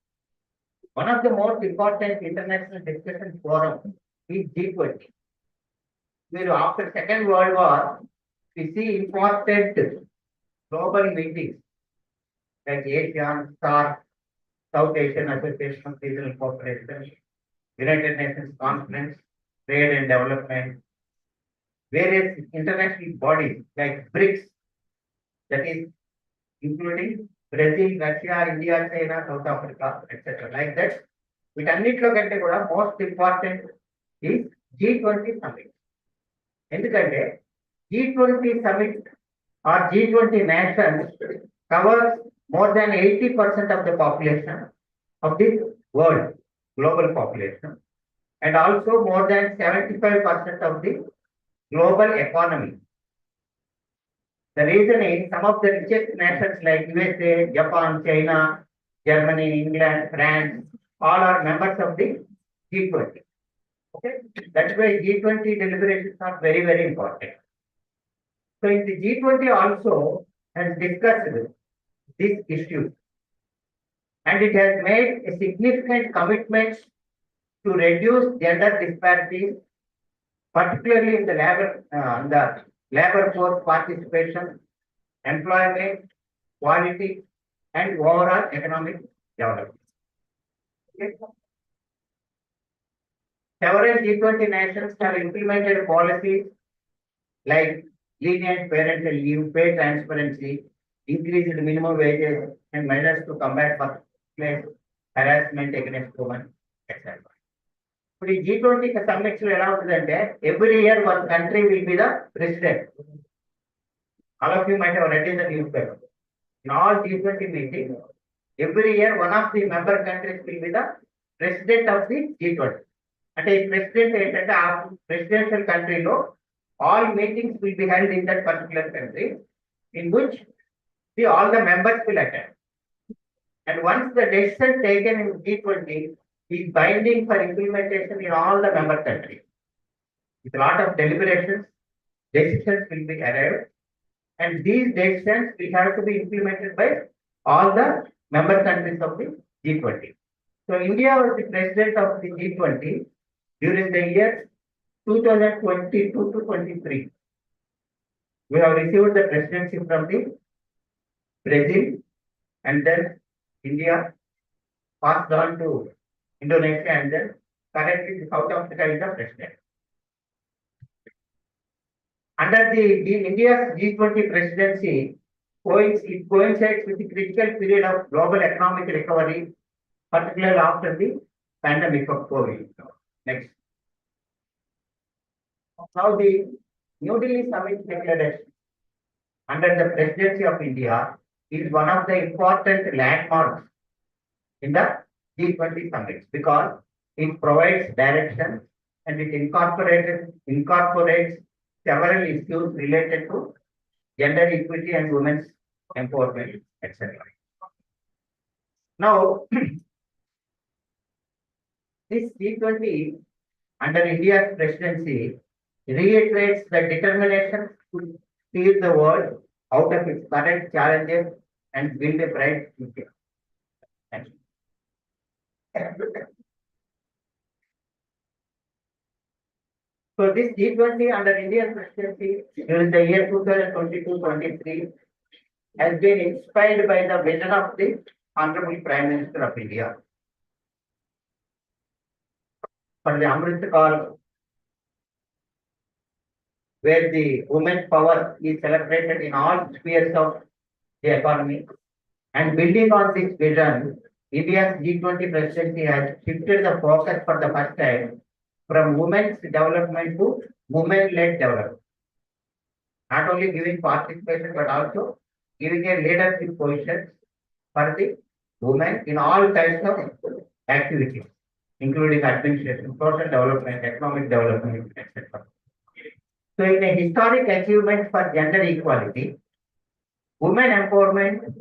S6: One of the most important international discussion forums is G20. Where after Second World War, we see important global meetings like ASEAN, SAARC, South Asian Association of Regional Cooperation, United Nations Conference, Trade and Development, various international bodies like BRICS, that is including Brazil, Russia, India, China, South Africa, etc. Like that. With అన్నిట్లో కంటే కూడా most important is G20 summit. ఎందుకంటే G20 summit or G20 nations covers more than 80% of the population of the world, global population, and also more than 75% of the global economy. The reason is some of the richest nations like USA, Japan, China, Germany, England, France, all are members of the G20. Okay, that's why G20 deliberations are very, very important. So in the G20 also has discussed this issue, and it has made a significant commitment to reduce gender disparities, particularly in the labor force participation, employment, quality, and overall economic development. Okay. Several G20 nations have implemented policies like lenient parental leave, pay transparency, increased minimum wages, and measures to combat workplace harassment against women, etc. ఇప్పుడు ఈ G20 summits ఎలా ఉంటుందంటే every year one country will be the president. All of you might have read in the news paper. In all G20 meeting every year one of the member countries will be the president of the G20. అంటే ఈ president ఏంటంటే ఆ presidential కంట్రీలో all meetings will be held in that particular country in which all the members will attend. And once the decision taken in G20 is binding for implementation in all the member countries. With a lot of deliberations, decisions will be arrived, and these decisions will have to be implemented by all the member countries of the G20. So India was the president of the G20 during the years 2022 to 23. We have received the presidency from the Brazil, and then India passed on to Indonesia, and then currently South Africa is the president. Under the India's G20 presidency, it coincides with the critical period of global economic recovery, particularly after the pandemic of COVID. Next. Now the New Delhi Summit Declaration under the presidency of India is one of the important landmarks in the G20 summits because it provides direction and it incorporates several issues related to gender equity and women's empowerment, etc. Now, this G20 under India's presidency reiterates the determination to steer the world out of its current challenges and build a bright future. Thank you. So this G20 under Indian presidency during the year 2022-23 has been inspired by the vision of the Honorable Prime Minister of India for the Amrit Kaal, where the women's power is celebrated in all spheres of the economy. And building on this vision, India's G20 presidency has shifted the focus for the first time from women's development to women-led development. Not only giving participation, but also giving a leadership position for the women in all types of activities, including administration, social development, economic development, etc. So, in a historic achievement for gender equality, women empowerment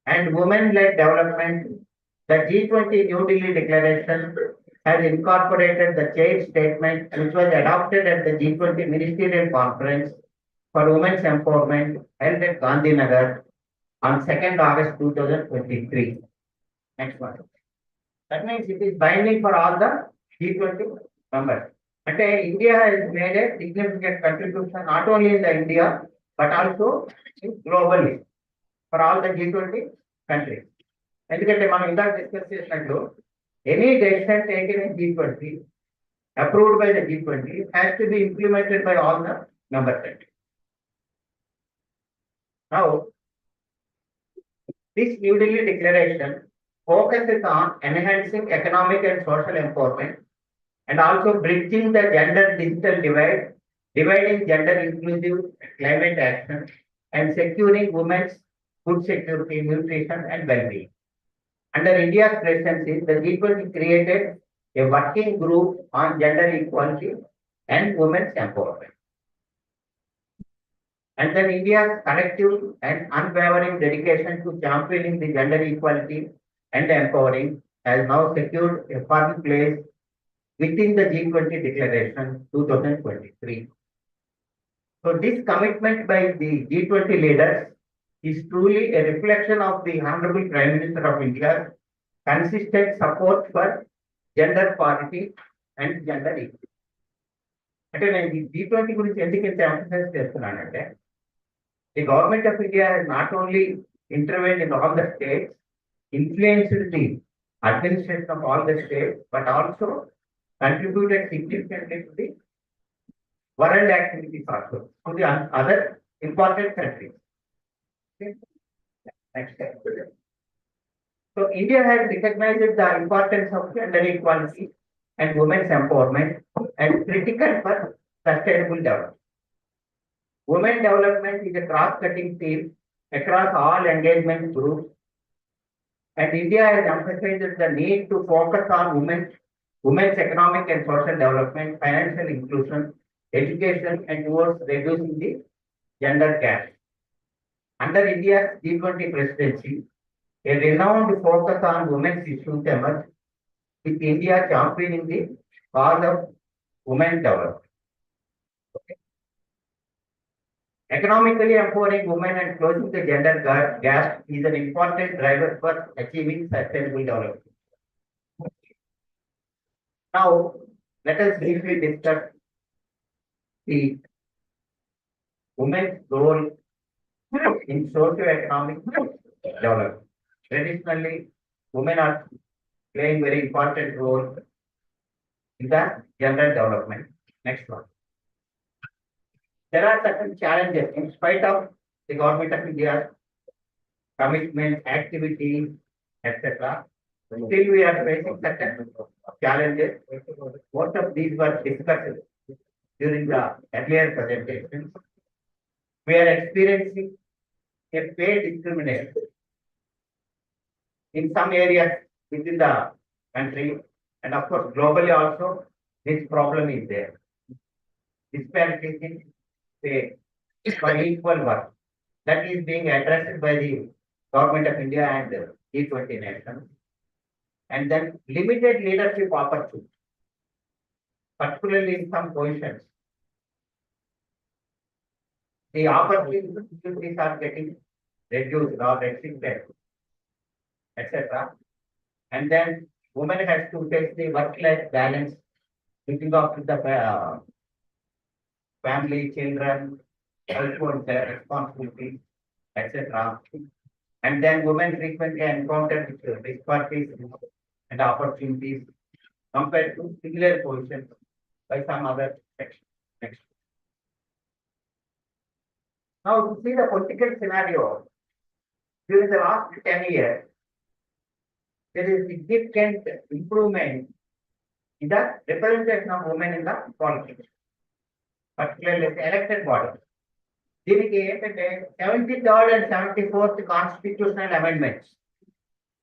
S6: and women-led development, the G20 New Delhi Declaration has incorporated the chain statement which was adopted at the G20 Ministerial Conference for Women's Empowerment held at Gandhinagar on 2nd August 2023. Next one. That means it is binding for all the G20 members. And India has made a significant contribution not only in the India but also globally for all the G20 countries. ఎందుకంటే మనం ఇందాక discuss చేసినట్లు any decision taken in G20 approved by the G20 has to be implemented by all the member countries. Now, this New Delhi Declaration focuses on enhancing economic and social empowerment and also bridging the gender digital divide, dividing gender inclusive climate action, and securing women's food security, nutrition, and well-being. Under India's presidency, the G20 created a working group on gender equality and women's empowerment. And then India's collective and unwavering dedication to championing the gender equality and empowering has now secured a firm place within the G20 Declaration 2023. So this commitment by the G20 leaders is truly a reflection of the Honorable Prime Minister of India's consistent support for gender parity and gender equity. అంటే నేను ఈ G20 గురించి ఎందుకు ఇంత emphasize చేస్తున్నానంటే the government of India has not only intervened in all the states, influenced the administration of all the states, but also contributed significantly to the world activities also, to the other important countries. Next slide. So India has recognized the importance of gender equality and women's empowerment as critical for sustainable development. Women development is a cross-cutting theme across all engagement groups, and India has emphasized the need to focus on women's economic and social development, financial inclusion, education, and towards reducing the gender gap. Under India's G20 presidency, a renowned focus on women's issues emerged, with India championing the cause of women development. Okay. Economically empowering women and closing the gender gap is an important driver for achieving sustainable development. Now, let us briefly discuss the women's role in socio-economic development. Traditionally, women are playing very important role in the gender development. Next one. There are certain challenges in spite of the government of India's commitment, activities, etc. Still, we are facing certain challenges. Most of these were discussed during the earlier presentations. We are experiencing a pay discrimination in some areas within the country, and of course globally also this problem is there. Disparities in pay for equal work that is being addressed by the government of India and G20 nations. And then limited leadership opportunities, particularly in some positions. The opportunities are getting reduced or restricted, etc. And then women has to face the work-life balance, looking after the family, children, household responsibilities, etc. And then women frequently encounter disparities and opportunities compared to similar positions by some other section. Next. Now, to see the political scenario, during the last 10 years, there is significant improvement in the representation of women in the politics, particularly the elected body. దీనికి ఏంటంటే 73rd and 74th constitutional amendments.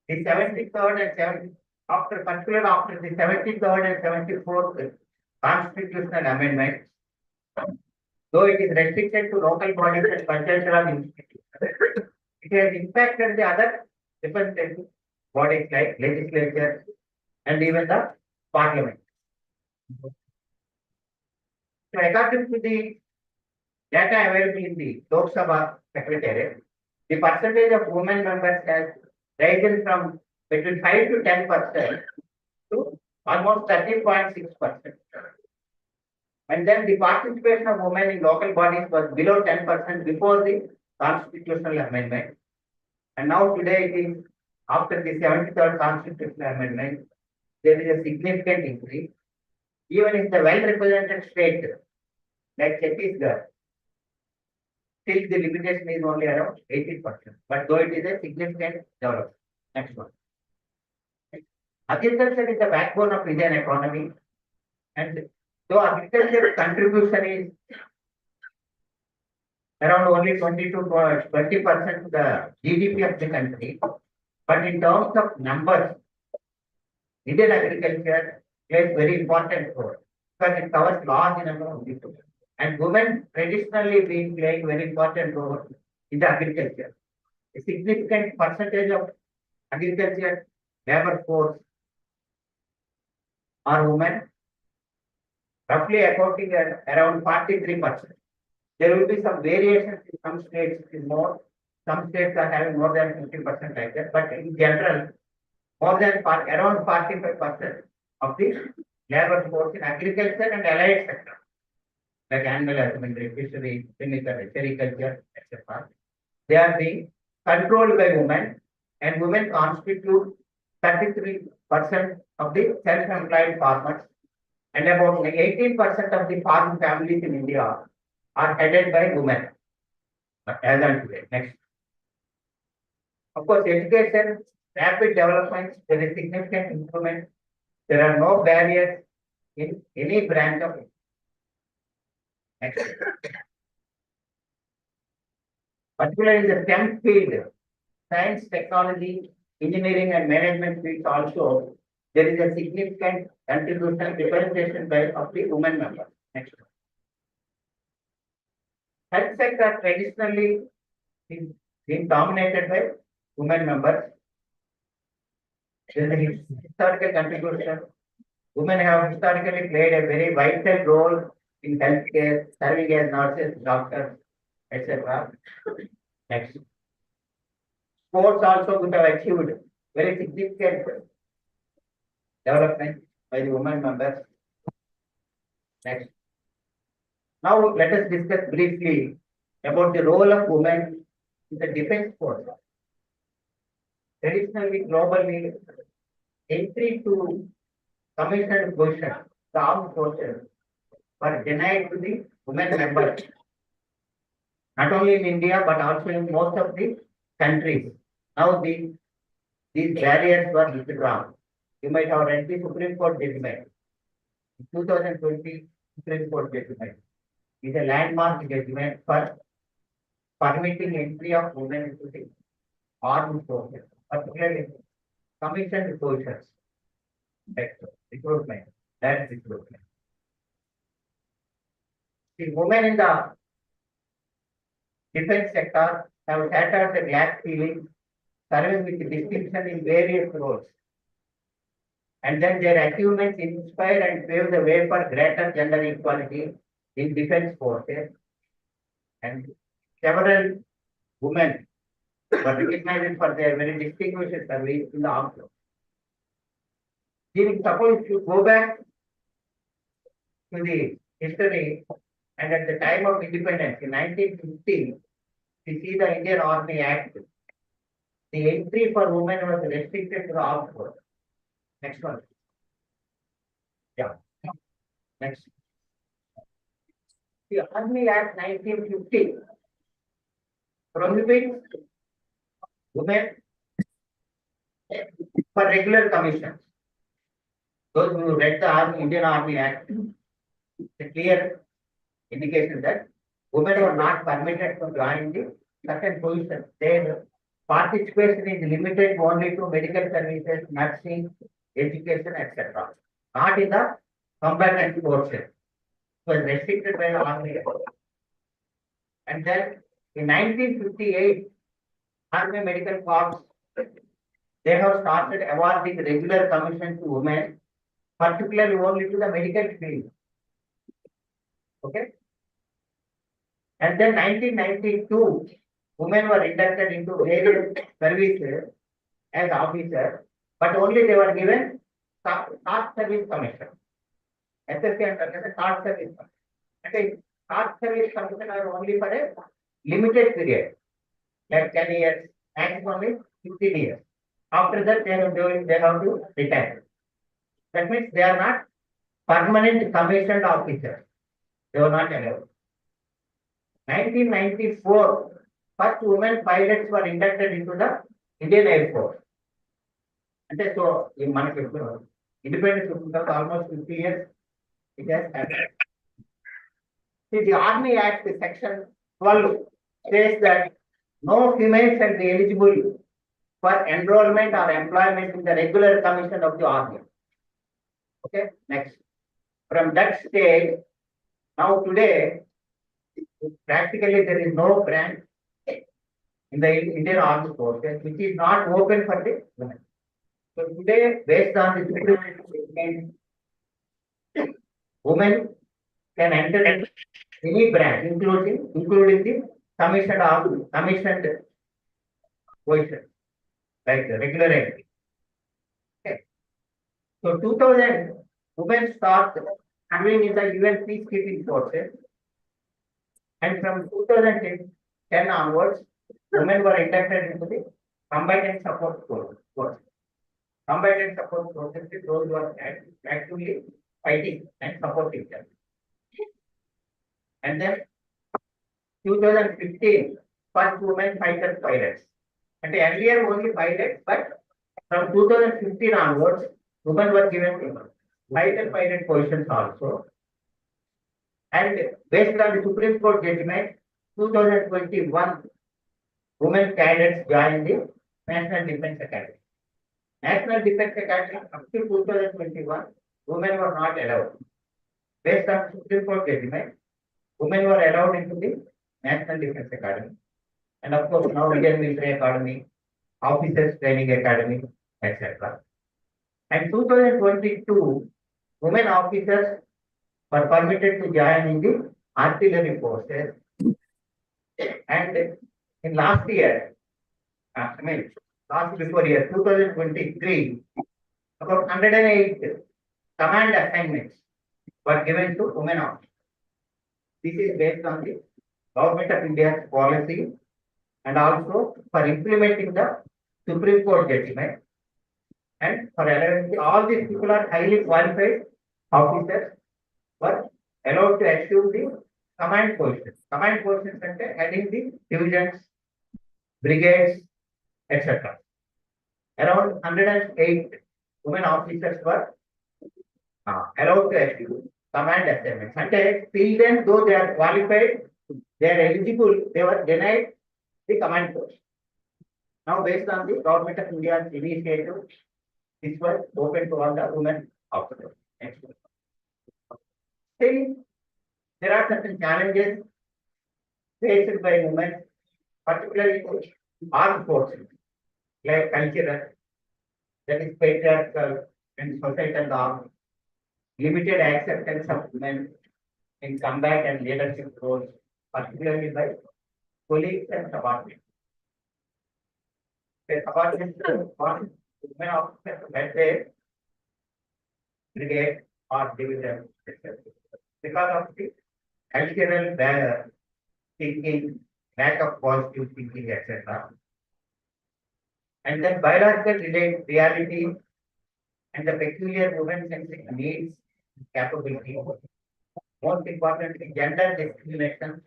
S6: The 73rd and 70 after particular after the 73rd and 74th constitutional amendments, though it is restricted to local bodies and constitutional institutions, it has impacted the other representative bodies like legislature and even the parliament. So according to the data available in the Lok Sabha Secretariat, the percentage of women members has risen from between 5 to 10% to almost 13.6%. And then the participation of women in local bodies was below 10% before the constitutional amendment. And now today it is after the 73rd constitutional amendment, there is a significant increase. Even in the well-represented state like Chhattisgarh, still the limitation is only around 18%, but though it is a significant development. Next one. Agriculture is the backbone of Indian economy, and though agriculture contribution is around only 20% to the GDP of the country, but in terms of numbers, Indian agriculture plays very important role because it covers large number of people. And women traditionally been playing very important role in the agriculture. A significant percentage of agriculture labor force are women, roughly accounting at around 43%. There will be some variations in some states it is more, some states are having more than 50% like that, but in general, more than around 45% of the labor force in agriculture and allied sector, like animal husbandry, fishery, chemical, sericulture, etc. They are being controlled by women, and women constitute 33% of the self-employed farmers, and about 18% of the farm families in India are headed by women. As on today, next. Of course, education, rapid developments, there is significant improvement. There are no barriers in any branch of it. Next. Particularly in the STEM field, science, technology, engineering and management fields also, there is a significant contribution representation by of the women members. Next. Health sector traditionally is being dominated by women members. There is a historical contribution. Women have historically played a very vital role in healthcare, serving as nurses, doctors, etc. Next. Sports also would have achieved very significant development by the women members. Next. Now let us discuss briefly about the role of women in the defense force. Traditionally, globally, entry to commissioned position, the armed forces, were denied to the women members. Not only in India, but also in most of the countries. Now these barriers were withdrawn. You might have read the Supreme Court judgment. In 2020, Supreme Court judgment is a landmark judgment for permitting entry of women into the armed forces, particularly commissioned positions, like recruitment, that recruitment. The women in the defense sector have shattered the glass ceiling, serving with distinction in various roles. And then their achievements inspire and pave the way for greater gender equality in defense forces. And several women were recognized for their very distinguished service in the armed forces. Suppose if you go back to the history, and at the time of independence in 1950, we see the Indian Army Act. The entry for women was restricted to the armed force. Next one. Yeah. Next. The Army Act 1950 prohibits women for regular commissions. Those who read the Indian Army Act, a clear indication that women were not permitted to join the certain positions. Their participation is limited only to medical services, nursing, education, etc. Not in the combatant forces. It was restricted by the Army. And then in 1958, Army Medical Corps, they have started awarding regular commission to women, particularly only to the medical field. Okay. And then 1992, women were inducted into various services as officers, but only they were given short service commission. SSC and short service commission. Okay, short service commission are only for a limited period, like 10 years, maximum is 15 years. After that, they have to retire. That means they are not permanent commissioned officers. They were not allowed. 1994, first women pilots were inducted into the Indian Air Force. And so, in independence of almost 50 years, it has happened. See, the Army Act, section 12, says that no female shall be eligible for enrollment or employment in the regular commission of the Army. Okay, next. From that stage, now today, practically there is no branch in the Indian Armed Forces which is not open for the women. So today, based on the Supreme Court, women can enter any branch, including the commissioned position, like the regular entry. Okay. So 2000, women start serving in the UN peacekeeping forces. And from 2010 onwards, women were inducted into the combatant support force. Combatant support forces, those who are actively fighting and supporting them. And then 2015, first women fighter pilots. And earlier only pilots, but from 2015 onwards, women were given fighter pilot positions also. And based on the Supreme Court judgment, 2021, women cadets joined the National Defense Academy. National Defense Academy up to 2021, women were not allowed. Based on Supreme Court judgment, women were allowed into the National Defense Academy. And of course, now Indian Military Academy, Officers Training Academy, etc. And 2022, women officers were permitted to join in the artillery forces. And in last year, last before year, 2023, about 108 command assignments were given to women officers. This is based on the Government of India's policy and also for implementing the Supreme Court judgment. And for allowing all these people are highly qualified officers were allowed to assume the command positions. Command positions and heading the divisions, brigades, etc. Around 108 women officers were allowed to assume. command assignments. And till then, though they are qualified, they are eligible, they were denied the command post. Now, based on the government of India's initiative, this was open to all the women officers. Next one. Still, there are certain challenges faced by women, particularly armed forces, like cultural, that is patriarchal and societal norms, limited acceptance of women in combat and leadership roles, particularly by colleagues and subordinates. The subordinates want women officers at their brigade or division, etc. Because of the cultural barrier, thinking, lack of positive thinking, etc. And then biological reality and the peculiar women-centric needs, capability. Most importantly, gender discrimination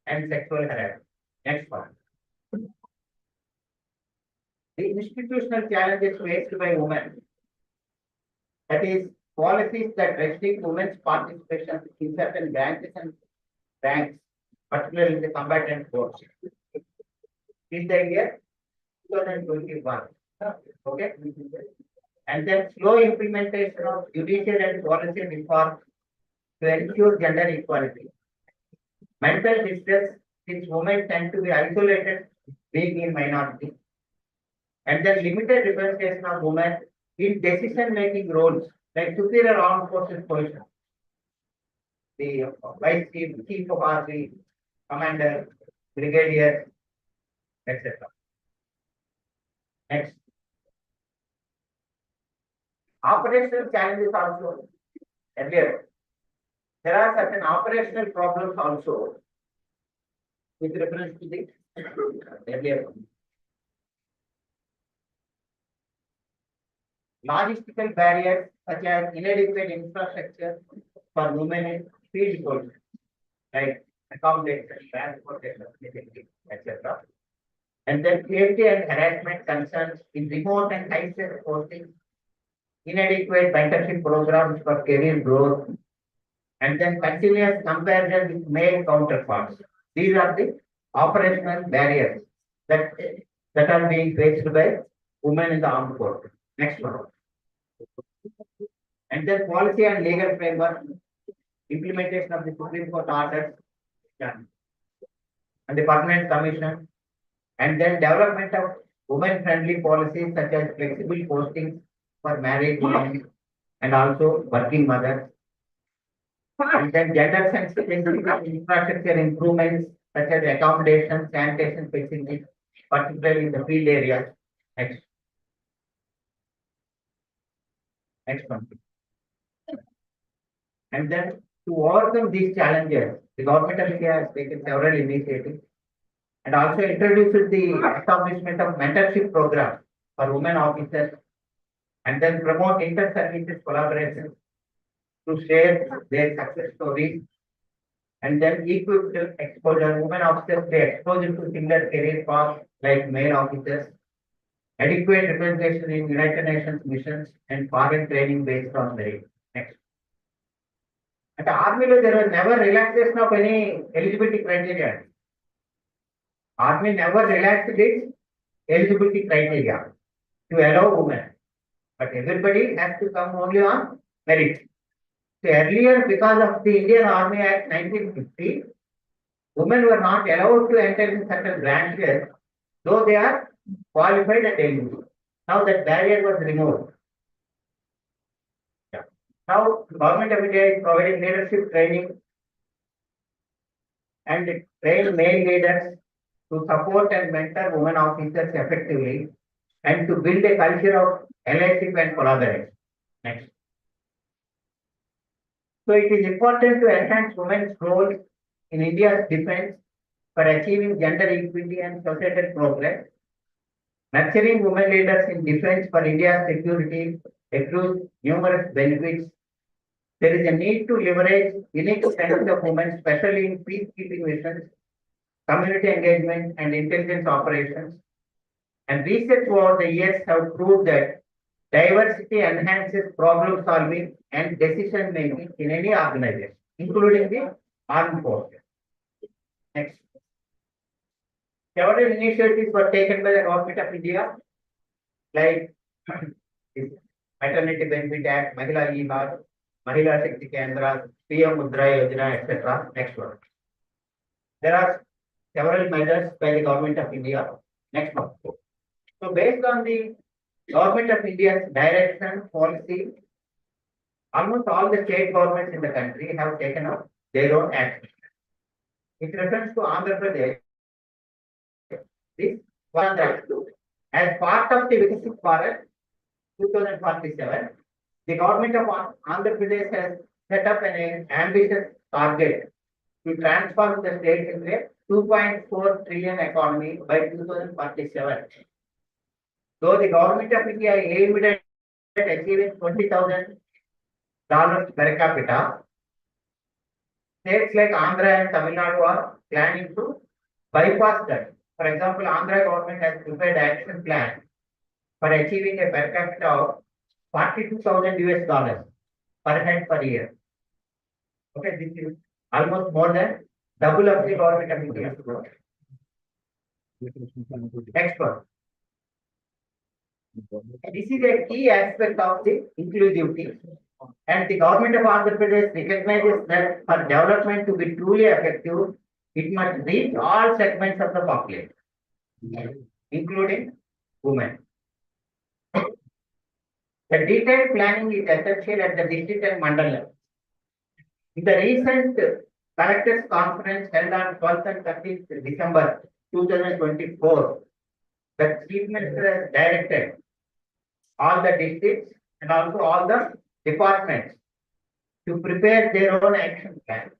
S6: and sexual harassment. Next one. The institutional challenges faced by women, that is, policies that restrict women's participation in certain branches and ranks, particularly in the combatant force. In the year 2021. Okay. And then slow implementation of judicial and policy reform to ensure gender equality. Mental distress, since women tend to be isolated, being in minority. And then limited representation of women in decision-making roles, like superior armed forces position. The vice chief of army, commander, brigadier, etc. Next. Operational challenges also. Earlier, there are certain operational problems also with reference to the earlier one. Logistical barriers such as inadequate infrastructure for women in field roles, like accommodation, transportation, etc. And then safety and harassment concerns in remote and high-stress postings, inadequate mentorship programs for career growth, and then continuous comparison with male counterparts. These are the operational barriers that are being faced by women in the armed forces. Next one. And then policy and legal framework, implementation of the Supreme Court orders, and the Permanent Commission, and then development of women-friendly policies such as flexible postings for married women and also working mothers. And then gender-sensitive infrastructure improvements such as accommodation, sanitation facilities, particularly in the field areas. Next. Next one. And then to overcome these challenges, the government of India has taken several initiatives and also introduced the establishment of mentorship programs for women officers and then promote inter-services collaboration to share their success stories and then equip the exposure. Women officers they exposure to similar career paths like male officers, adequate representation in United Nations missions and foreign training based on merit. Next. At the army, there was never relaxation of any eligibility criteria. Army never relaxed its eligibility criteria to allow women, but everybody has to come only on merit. So earlier, because of the Indian Army Act 1950, women were not allowed to enter in certain branches, though they are qualified and eligible. Now that barrier was removed. Yeah. Now, Government of India is providing leadership training and train male leaders to support and mentor women officers effectively and to build a culture of allyship and collaboration. Next. So it is important to enhance women's role in India's defense for achieving gender equity and societal progress. Nurturing women leaders in defense for India's security accrues numerous benefits. There is a need to leverage unique strengths of women, especially in peacekeeping missions, community engagement, and intelligence operations. And research over the years have proved that Diversity enhances problem solving and decision making in any organization, including the armed forces. Next. Several initiatives were taken by the government of India, like Maternity Benefit Act, Mahila E-Hub, Mahila Shakti Kendra, PM Mudra Yojana, etc. Next one. There are several measures by the government of India. Next one. So based on the government of India's direction, policy, almost all the state governments in the country have taken up their own action. It refers to Andhra Pradesh. This one that as part of the Viksit Bharat 2047, the government of Andhra Pradesh has set up an ambitious target to transform the state into a 2.4 trillion economy by 2047. So the government of India aimed at achieving $20,000 per capita. States like Andhra and Tamil Nadu are planning to bypass that. For example, Andhra government has prepared action plan for achieving a per capita of $42,000 per head per year. Okay, this is almost more than double of the government of India. Next one. This is a key aspect of the inclusivity, and the government of Andhra Pradesh recognizes that for development to be truly effective, it must reach all segments of the population, including women. The detailed planning is essential at the district and mandal level. In the recent collectors conference held on 12th and 13th December 2024, the Chief Minister has directed all the districts and also all the departments to prepare their own action plan.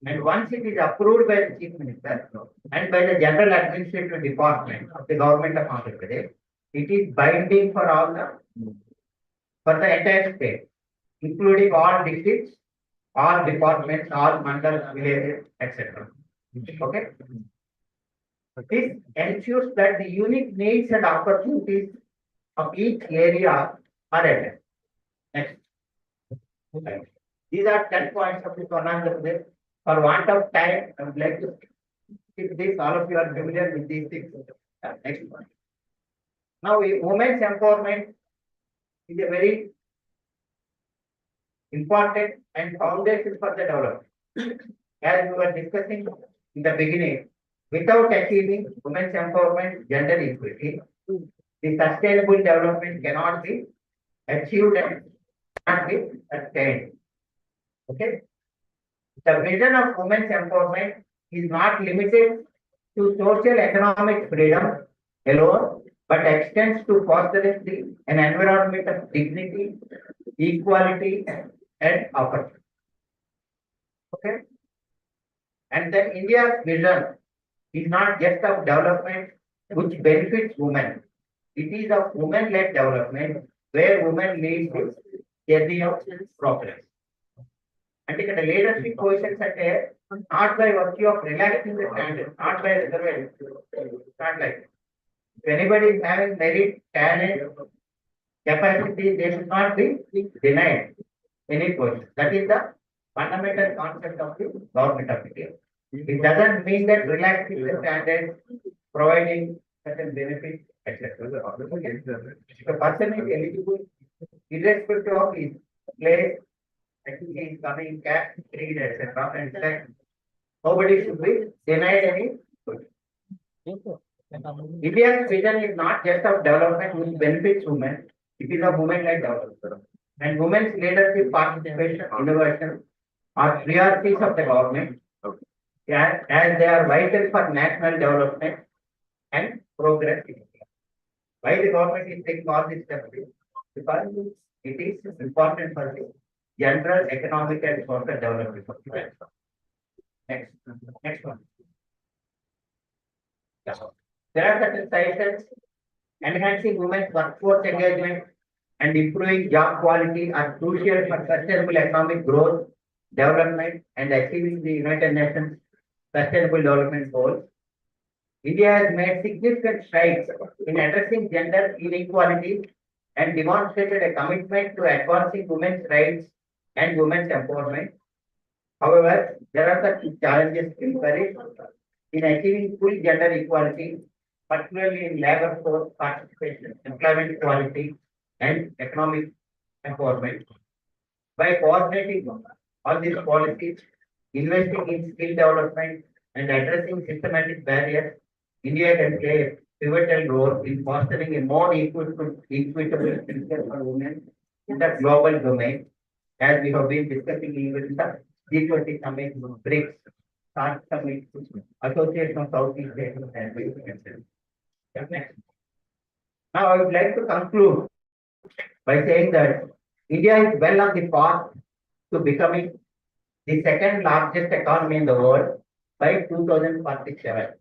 S6: And once it is approved by the Chief Minister and by the General Administrative Department of the Government of Andhra Pradesh, it is binding for the entire state, including all districts, all departments, all mandals, villages, etc. Okay. This ensures that the unique needs and opportunities of each area are addressed. Next. Okay. These are 10 points of this one. For want of time, I would like to skip this. All of you are familiar with these things. Next one. Now, women's empowerment is a very important and foundation for the development. As we were discussing in the beginning, without achieving women's empowerment, gender equity, the sustainable development cannot be achieved and cannot be attained. Okay. The vision of women's empowerment is not limited to social economic freedom alone, but extends to fostering an environment of dignity, equality, and opportunity. Okay. And then India's vision is not just of development which benefits women. It is of women-led development where women lead the journey of progress. And the leadership positions are not by virtue of relaxing the standards, not by reservation. Not like that. If anybody is having merit, talent, capacity, they should not be denied any position. That is the fundamental concept of the government of India. It doesn't mean that relaxing the standards, providing certain benefits, etc. If a person is eligible, irrespective of his place, activity is coming, cash, trade, etc. And that nobody should be denied any position. India's vision is not just of development which benefits women, it is of women-led development. And women's leadership, participation, innovation are priorities of the government as they are vital for national development and progress in India. Why the government is taking all these steps? Because it is important for the general economic and social development of the country. Next one. Yeah. There are certain suggestions enhancing women's workforce engagement and improving job quality are crucial for sustainable economic growth, development, and achieving the United Nations Sustainable Development Goals. India has made significant strides in addressing gender inequality and demonstrated a commitment to advancing women's rights and women's empowerment. However, there are certain challenges still buried in achieving full gender equality, particularly in labor force participation, employment equality, and economic empowerment. By coordinating all these policies, investing in skill development, and addressing systematic barriers, India can play a pivotal role in fostering a more equitable future for women in the global domain, as we have been discussing even in the G20 summit, BRICS, SAARC summit, Association of Southeast Asian Countries. Next. Now, I would like to conclude by saying that India is well on the path to becoming the second largest economy in the world by 2047.